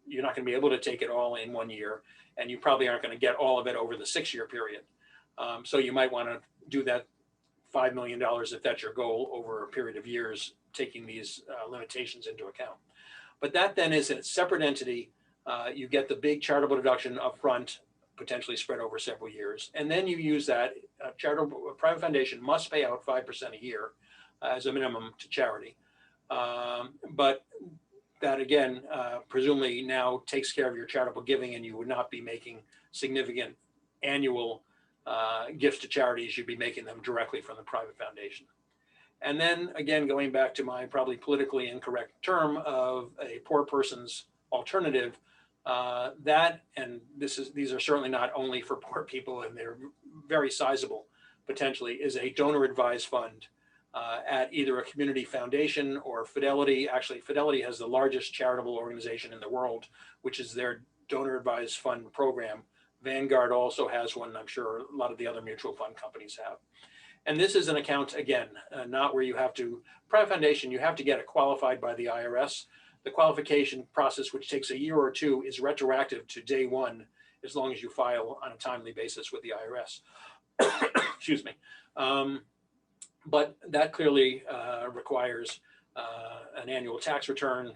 you're not going to be able to take it all in 1 year, and you probably aren't going to get all of it over the 6-year period. So you might want to do that $5 million if that's your goal over a period of years, taking these limitations into account. But that then is a separate entity. You get the big charitable deduction up front, potentially spread over several years. And then you use that. A private foundation must pay out 5% a year as a minimum to charity. But that again, presumably now takes care of your charitable giving, and you would not be making significant annual gifts to charities. You'd be making them directly from the private foundation. And then again, going back to my probably politically incorrect term of a poor person's alternative, that, and these are certainly not only for poor people, and they're very sizable potentially, is a donor advised fund at either a community foundation or Fidelity. Actually, Fidelity has the largest charitable organization in the world, which is their donor advised fund program. Vanguard also has one. I'm sure a lot of the other mutual fund companies have. And this is an account, again, not where you have to, private foundation, you have to get it qualified by the IRS. The qualification process, which takes a year or two, is retroactive to day one, as long as you file on a timely basis with the IRS. Excuse me. But that clearly requires an annual tax return,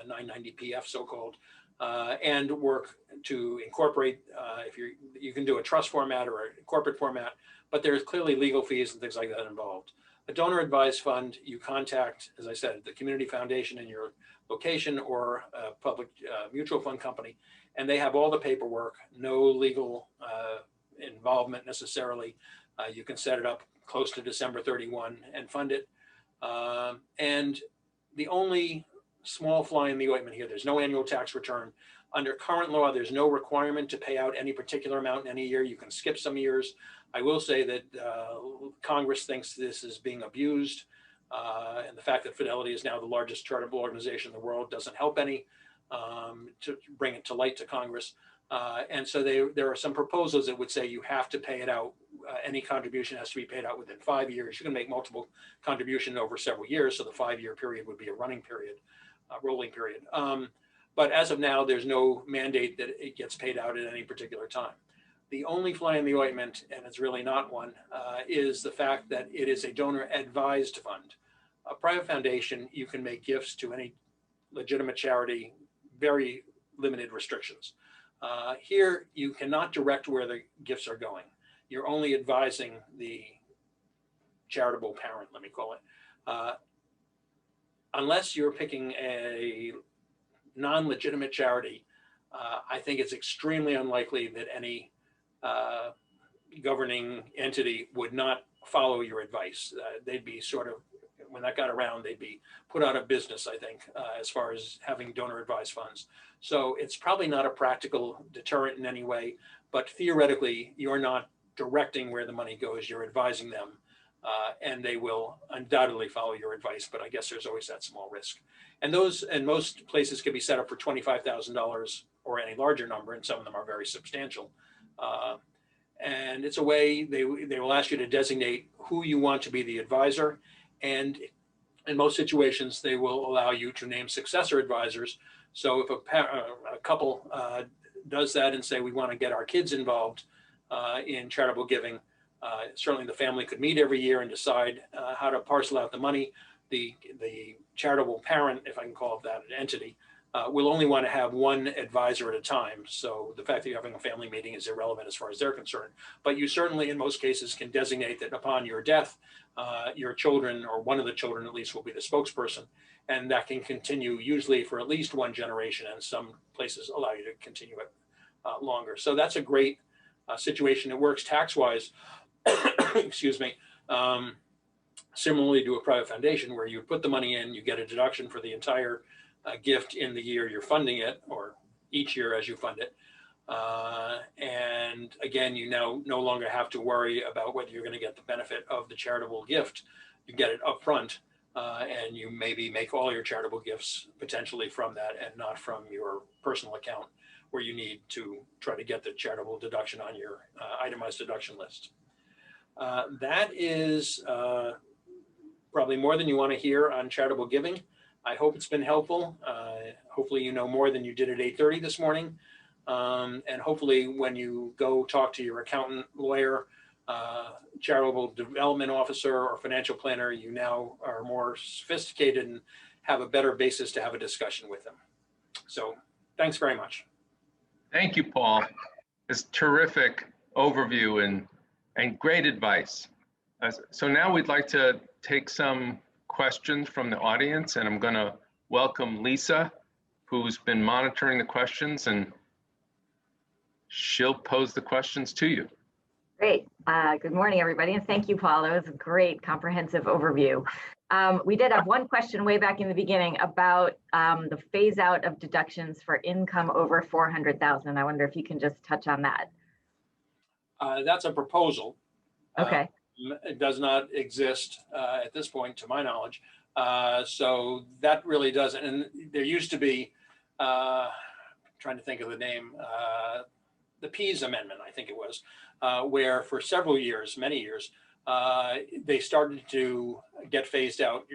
990PF so-called, and work to incorporate, if you can do a trust format or a corporate format, but there's clearly legal fees and things like that involved. A donor advised fund, you contact, as I said, the community foundation in your location or a public mutual fund company, and they have all the paperwork, no legal involvement necessarily. You can set it up close to December 31 and fund it. And the only small fly in the ointment here, there's no annual tax return. Under current law, there's no requirement to pay out any particular amount in any year. You can skip some years. I will say that Congress thinks this is being abused. And the fact that Fidelity is now the largest charitable organization in the world doesn't help any to bring it to light to Congress. And so there are some proposals that would say you have to pay it out. Any contribution has to be paid out within 5 years. You can make multiple contributions over several years. So the 5-year period would be a running period, rolling period. But as of now, there's no mandate that it gets paid out at any particular time. The only fly in the ointment, and it's really not one, is the fact that it is a donor advised fund. A private foundation, you can make gifts to any legitimate charity, very limited restrictions. Here, you cannot direct where the gifts are going. You're only advising the charitable parent, let me call it. Unless you're picking a non-legitimate charity, I think it's extremely unlikely that any governing entity would not follow your advice. They'd be sort of, when that got around, they'd be put out of business, I think, as far as having donor advised funds. So it's probably not a practical deterrent in any way, but theoretically, you're not directing where the money goes, you're advising them, and they will undoubtedly follow your advice, but I guess there's always that small risk. And those, in most places, can be set up for $25,000 or any larger number, and some of them are very substantial. And it's a way they will ask you to designate who you want to be the advisor, and in most situations, they will allow you to name successor advisors. So if a couple does that and say, we want to get our kids involved in charitable giving, certainly the family could meet every year and decide how to parcel out the money. The charitable parent, if I can call it that, an entity, will only want to have one advisor at a time. So the fact that you're having a family meeting is irrelevant as far as they're concerned. But you certainly, in most cases, can designate that upon your death, your children, or one of the children at least, will be the spokesperson. And that can continue usually for at least one generation, and some places allow you to continue it longer. So that's a great situation. It works tax-wise, excuse me, similarly to a private foundation, where you put the money in, you get a deduction for the entire gift in the year you're funding it, or each year as you fund it. And again, you now no longer have to worry about whether you're going to get the benefit of the charitable gift. You get it up front, and you maybe make all your charitable gifts potentially from that and not from your personal account, where you need to try to get the charitable deduction on your itemized deduction list. That is probably more than you want to hear on charitable giving. I hope it's been helpful. Hopefully you know more than you did at 8:30 this morning. And hopefully when you go talk to your accountant, lawyer, charitable development officer, or financial planner, you now are more sophisticated and have a better basis to have a discussion with them. So thanks very much.
Thank you, Paul. It's terrific overview and great advice. So now we'd like to take some questions from the audience, and I'm going to welcome Lisa, who's been monitoring the questions, and she'll pose the questions to you.
Great. Good morning, everybody, and thank you, Paul. That was a great comprehensive overview. We did have one question way back in the beginning about the phase out of deductions for income over 400,000. I wonder if you can just touch on that.
That's a proposal.
Okay.
It does not exist at this point, to my knowledge. So that really doesn't. And there used to be, trying to think of the name, the Pease Amendment, I think it was, where for several years, many years, they started to get phased out.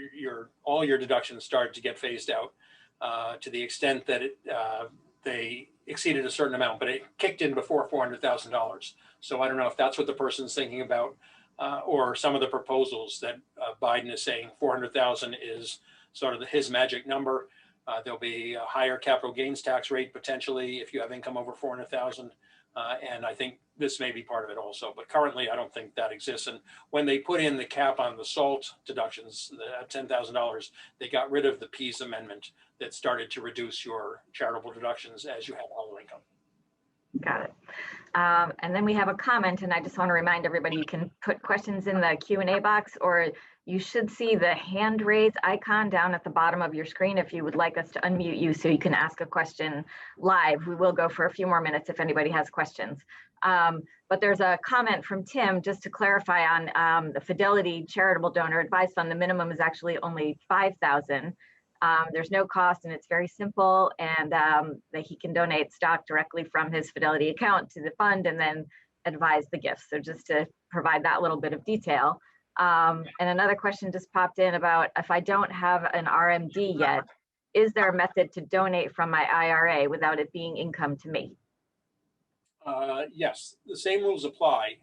All your deductions started to get phased out to the extent that they exceeded a certain amount, but it kicked in before $400,000. So I don't know if that's what the person's thinking about, or some of the proposals that Biden is saying 400,000 is sort of his magic number. There'll be a higher capital gains tax rate potentially if you have income over 400,000. And I think this may be part of it also, but currently I don't think that exists. And when they put in the cap on the SALT deductions at $10,000, they got rid of the Pease amendment that started to reduce your charitable deductions as you have other income.
Got it. And then we have a comment, and I just want to remind everybody you can put questions in the Q&A box, or you should see the hand raise icon down at the bottom of your screen if you would like us to unmute you so you can ask a question live. We will go for a few more minutes if anybody has questions. But there's a comment from Tim just to clarify on the Fidelity Charitable Donor Advised Fund. The minimum is actually only $5,000. There's no cost and it's very simple, and that he can donate stock directly from his Fidelity account to the fund and then advise the gifts. So just to provide that little bit of detail. And another question just popped in about if I don't have an RMD yet, is there a method to donate from my IRA without it being income to me?
Yes, the same rules apply.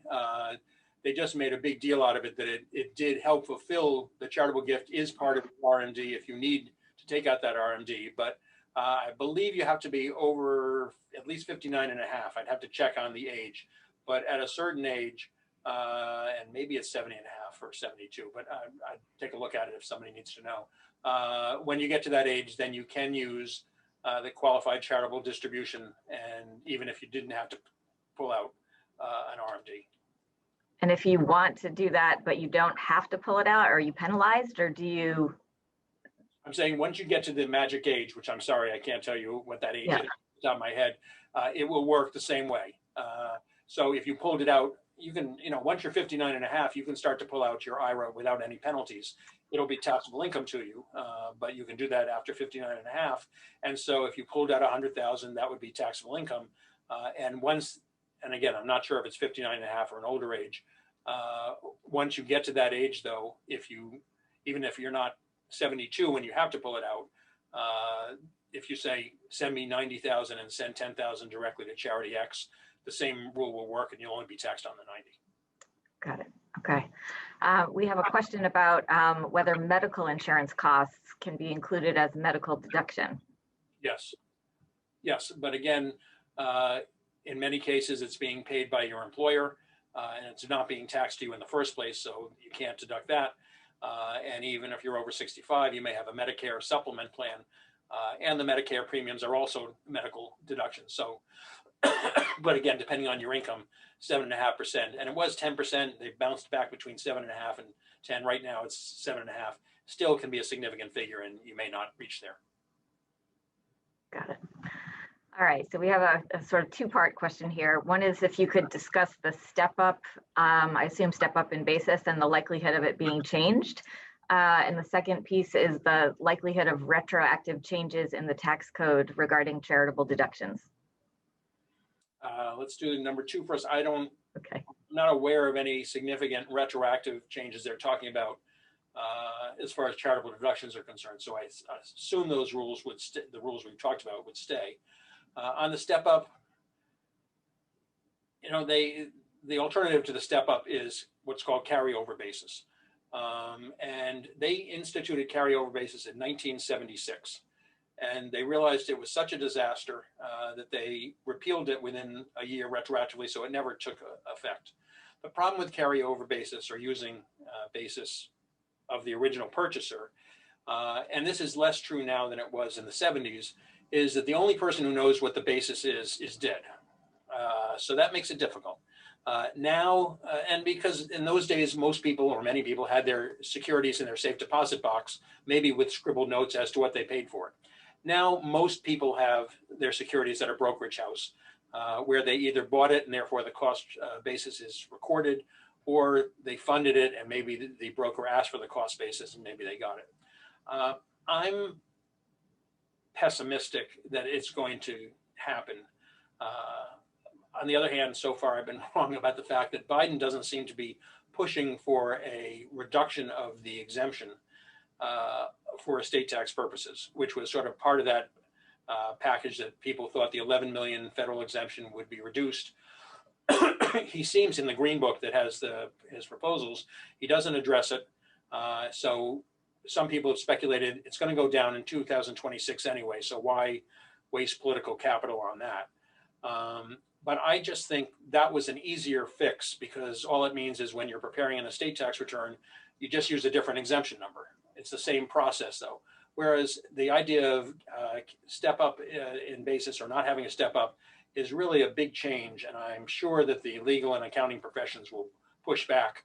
They just made a big deal out of it that it did help fulfill the charitable gift is part of the RMD if you need to take out that RMD. But I believe you have to be over at least 59 and a half. I'd have to check on the age. But at a certain age, and maybe it's 70 and a half or 72, but I'd take a look at it if somebody needs to know. When you get to that age, then you can use the qualified charitable distribution, and even if you didn't have to pull out an RMD.
And if you want to do that, but you don't have to pull it out, are you penalized, or do you?
I'm saying once you get to the magic age, which I'm sorry, I can't tell you what that age is off the top of my head, it will work the same way. So if you pulled it out, you can, once you're 59 and a half, you can start to pull out your IRA without any penalties. It'll be taxable income to you, but you can do that after 59 and a half. And so if you pulled out 100,000, that would be taxable income. And again, I'm not sure if it's 59 and a half or an older age. Once you get to that age though, even if you're not 72 when you have to pull it out, if you say, send me 90,000 and send 10,000 directly to charity X, the same rule will work and you'll only be taxed on the 90.
Got it. Okay. We have a question about whether medical insurance costs can be included as medical deduction.
Yes. Yes. But again, in many cases, it's being paid by your employer and it's not being taxed to you in the first place. So you can't deduct that. And even if you're over 65, you may have a Medicare supplement plan and the Medicare premiums are also medical deductions. So, but again, depending on your income, 7.5%, and it was 10%. They bounced back between 7.5 and 10. Right now, it's 7.5. Still can be a significant figure, and you may not reach there.
Got it. All right. So we have a sort of two-part question here. One is if you could discuss the step up, I assume step up in basis and the likelihood of it being changed. And the second piece is the likelihood of retroactive changes in the tax code regarding charitable deductions.
Let's do number two first. I'm
Okay.
not aware of any significant retroactive changes they're talking about as far as charitable deductions are concerned. So I assume those rules would the rules we've talked about would stay. On the step up, the alternative to the step up is what's called carryover basis. And they instituted carryover basis in 1976. And they realized it was such a disaster that they repealed it within a year retroactively, so it never took effect. The problem with carryover basis or using basis of the original purchaser, and this is less true now than it was in the 70s, is that the only person who knows what the basis is dead. So that makes it difficult. Now, and because in those days, most people or many people had their securities in their safe deposit box, maybe with scribbled notes as to what they paid for it. Now, most people have their securities at a brokerage house where they either bought it and therefore the cost basis is recorded, or they funded it and maybe the broker asked for the cost basis and maybe they got it. I'm pessimistic that it's going to happen. On the other hand, so far I've been wrong about the fact that Biden doesn't seem to be pushing for a reduction of the exemption for estate tax purposes, which was sort of part of that package that people thought the 11 million federal exemption would be reduced. He seems in the green book that has his proposals, he doesn't address it. So some people have speculated it's going to go down in 2026 anyway, so why waste political capital on that? But I just think that was an easier fix, because all it means is when you're preparing an estate tax return, you just use a different exemption number. It's the same process though. Whereas the idea of step up in basis or not having a step up is really a big change. And I'm sure that the legal and accounting professions will push back,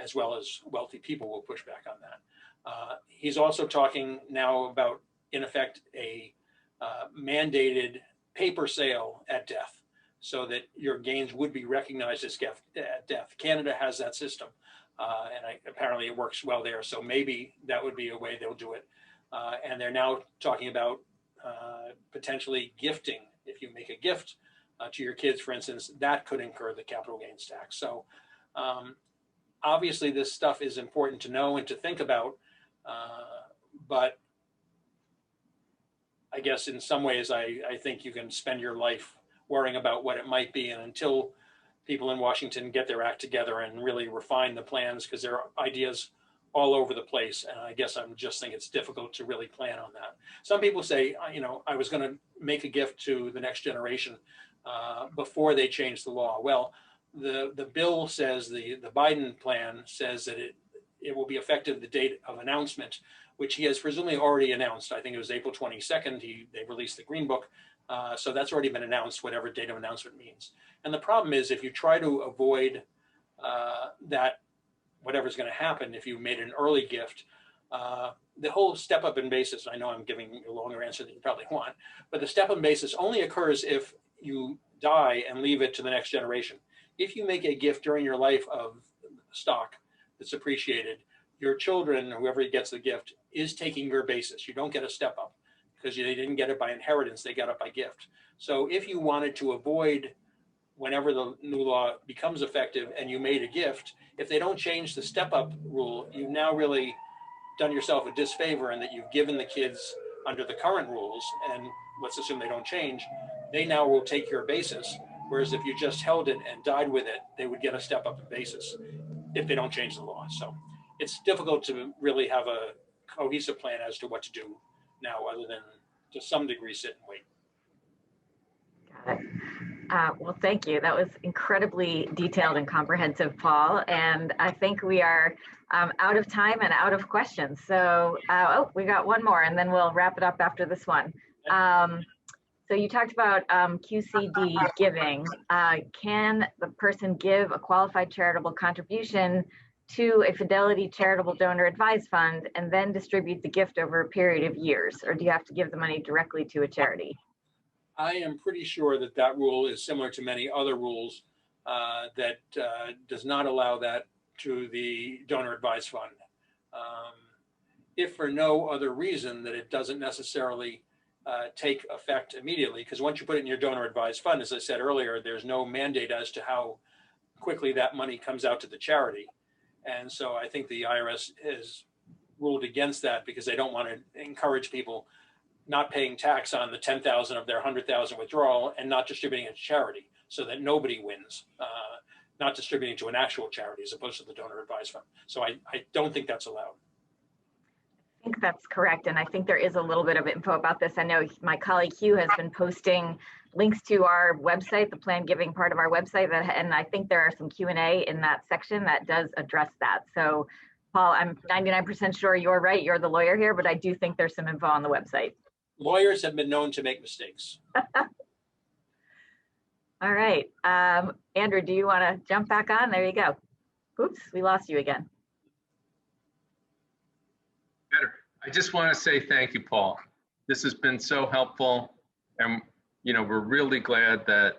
as well as wealthy people will push back on that. He's also talking now about, in effect, a mandated paper sale at death, so that your gains would be recognized as at death. Canada has that system, and apparently it works well there. So maybe that would be a way they'll do it. And they're now talking about potentially gifting. If you make a gift to your kids, for instance, that could incur the capital gains tax. So obviously this stuff is important to know and to think about, but I guess in some ways I think you can spend your life worrying about what it might be, and until people in Washington get their act together and really refine the plans, because there are ideas all over the place, and I guess I'm just think it's difficult to really plan on that. Some people say, you know, I was going to make a gift to the next generation before they change the law. Well, the bill says, the Biden plan says that it will be effective the date of announcement, which he has presumably already announced. I think it was April 22nd. They released the Green Book. So that's already been announced, whatever date of announcement means. And the problem is, if you try to avoid that, whatever's going to happen, if you made an early gift, the whole step up in basis, I know I'm giving a longer answer than you probably want, but the step up in basis only occurs if you die and leave it to the next generation. If you make a gift during your life of stock that's appreciated, your children, whoever gets the gift, is taking your basis. You don't get a step up, because they didn't get it by inheritance, they got it by gift. So if you wanted to avoid, whenever the new law becomes effective and you made a gift, if they don't change the step up rule, you've now really done yourself a disfavor, in that you've given the kids, under the current rules, and let's assume they don't change, they now will take your basis. Whereas if you just held it and died with it, they would get a step up in basis if they don't change the law. So it's difficult to really have a cohesive plan as to what to do now, other than to some degree sit and wait.
Got it. Well, thank you. That was incredibly detailed and comprehensive, Paul. And I think we are out of time and out of questions. So, we got one more, and then we'll wrap it up after this one. So you talked about QCD giving. Can the person give a qualified charitable contribution to a Fidelity Charitable Donor Advised Fund and then distribute the gift over a period of years? Or do you have to give the money directly to a charity?
I am pretty sure that that rule is similar to many other rules that does not allow that to the donor advised fund. If for no other reason, that it doesn't necessarily take effect immediately, because once you put it in your donor advised fund, as I said earlier, there's no mandate as to how quickly that money comes out to the charity. And so I think the IRS has ruled against that, because they don't want to encourage people not paying tax on the 10,000 of their 100,000 withdrawal and not distributing it to charity, so that nobody wins, not distributing to an actual charity as opposed to the donor advised fund. So I don't think that's allowed.
I think that's correct. And I think there is a little bit of info about this. I know my colleague Hugh has been posting links to our website, the planned giving part of our website, and I think there are some Q&A in that section that does address that. So Paul, I'm 99% sure you're right. You're the lawyer here, but I do think there's some info on the website.
Lawyers have been known to make mistakes.
All right. Andrew, do you want to jump back on? There you go. Oops, we lost you again.
Better. I just want to say thank you, Paul. This has been so helpful. And, you know, we're really glad that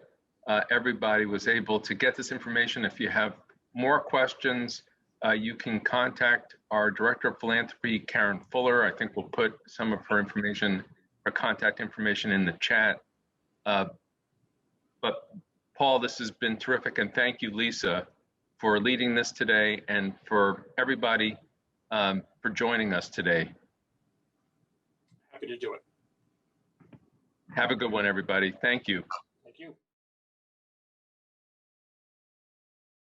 everybody was able to get this information. If you have more questions, you can contact our Director of Philanthropy, Karen Fuller. I think we'll put some of her information, her contact information in the chat. But Paul, this has been terrific. And thank you, Lisa, for leading this today, and for everybody for joining us today.
Happy to do it.
Have a good one, everybody. Thank you.